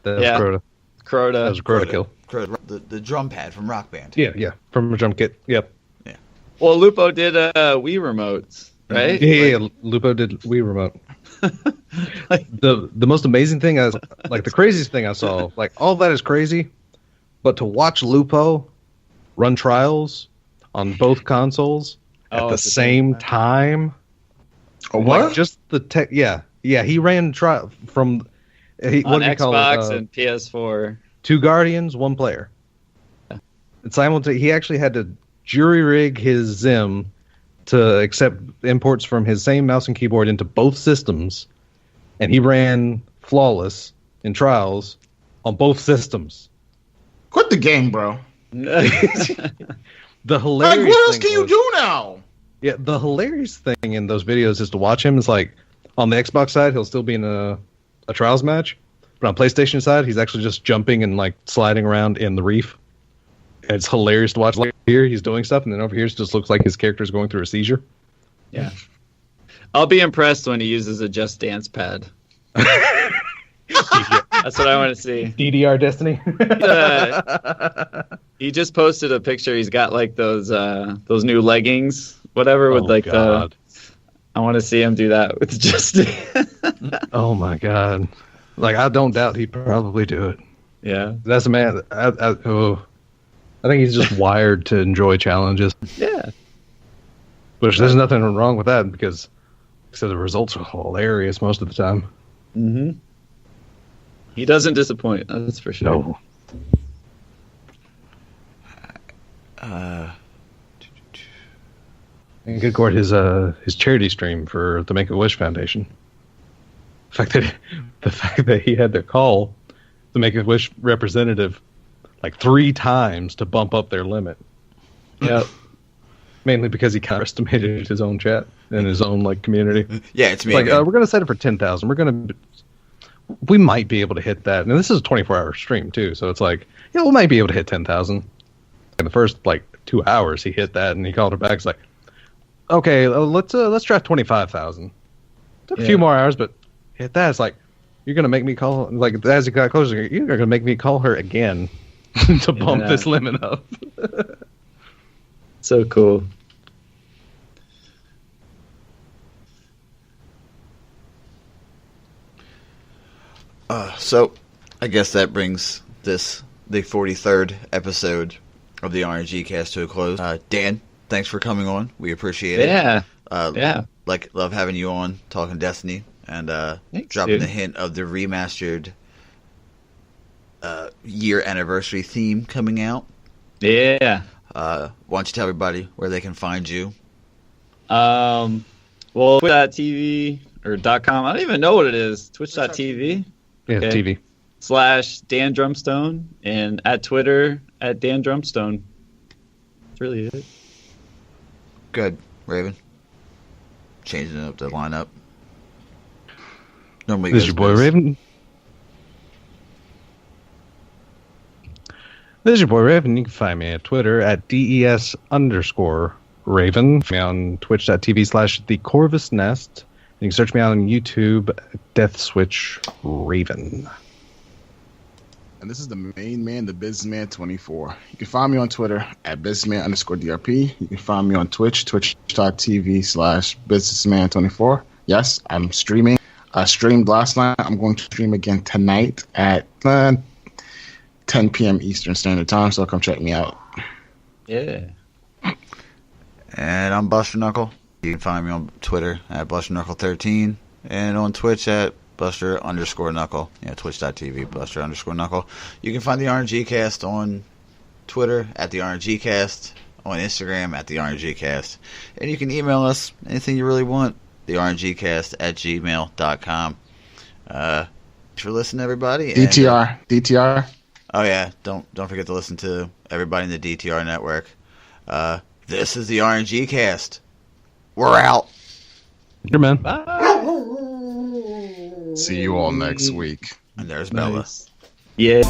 That was Crota. That was a Crota kill. Crota, the drum pad from Rock Band. Yeah, from a drum kit. Yep. Yeah. Well, Lupo did Wii remotes, right? Yeah. Lupo did Wii remote. The most amazing thing the craziest thing I saw, like all that is crazy, but to watch Lupo run trials on both consoles at the same time. What? Like just the tech. Yeah. He ran trial from on Xbox and PS4. 2 Guardians, 1 player. Yeah. He actually had to jury rig his Zim to accept imports from his same mouse and keyboard into both systems, and he ran flawless in trials on both systems. Quit the game, bro. The hilarious like, what else can you do now? Yeah, the hilarious thing in those videos is to watch him. Is like on the Xbox side, he'll still be in a trials match, but on PlayStation side, he's actually just jumping and like sliding around in the reef. And it's hilarious to watch. Like here, he's doing stuff, and then over here, it just looks like his character's going through a seizure. Yeah, I'll be impressed when he uses a Just Dance pad. That's what I want to see. DDR Destiny. He just posted a picture. He's got like those new leggings, whatever, with like God. I want to see him do that with Just Dance. Oh my God! Like I don't doubt he'd probably do it. Yeah, that's a man. I think he's just wired to enjoy challenges. Yeah, which there's nothing wrong with that because the results are hilarious most of the time. Mm-hmm. He doesn't disappoint. That's for sure. No. And good Gord, his charity stream for the Make-A-Wish Foundation. The fact that he had to call the Make-A-Wish representative like 3 times to bump up their limit. Yeah. Mainly because he kind of estimated his own chat and his own like community. Yeah, it's me. Like we're gonna set it for 10,000. We might be able to hit that. And this is a 24-hour stream too, so it's like, yeah, we might be able to hit 10,000. In the first like 2 hours, he hit that, and he called it back. It's like, okay, let's try 25,000. Took a few more hours, but hit that. It's like, you're gonna make me call, like as it got closer, you're gonna make me call her again to bump this limit up. So cool. So I guess that brings the 43rd episode of the RngCast to a close. Dan, thanks for coming on. We appreciate it. Yeah. Love having you on, talking Destiny, and Thanks, dropping dude. the hint of the remastered year anniversary theme coming out. Yeah. Why don't you tell everybody where they can find you? Well, Twitch.tv or .com. I don't even know what it is. Twitch.tv. Yeah, Okay. TV. / Dandrumstone, and at Twitter at Dandrumstone. That's really it. Good, Raven. Changing up the lineup. Normally, This is your boy Raven. This is your boy Raven. You can find me at Twitter at DES_Raven. Find me on Twitch.tv / The Corvus Nest. You can search me out on YouTube, Death Switch Raven. And this is the main man, the Businessman 24. You can find me on Twitter at businessman_DRP. You can find me on Twitch, twitch.tv / businessman24. Yes, I'm streaming. I streamed last night. I'm going to stream again tonight at 10 p.m. Eastern Standard Time, so come check me out. Yeah. And I'm Buster Knuckle. You can find me on Twitter at BusterKnuckle13 and on Twitch at Buster_Knuckle. Yeah, twitch.tv Buster_Knuckle. You can find the RngCast on Twitter at the RngCast, on Instagram at the RngCast. And you can email us anything you really want, the RngCast@gmail.com. Thanks for listening, everybody. DTR. Oh yeah, don't forget to listen to everybody in the DTR network. This is the RngCast. We're out. Your man. Bye. See you all next week. And there's Bella. Yeah.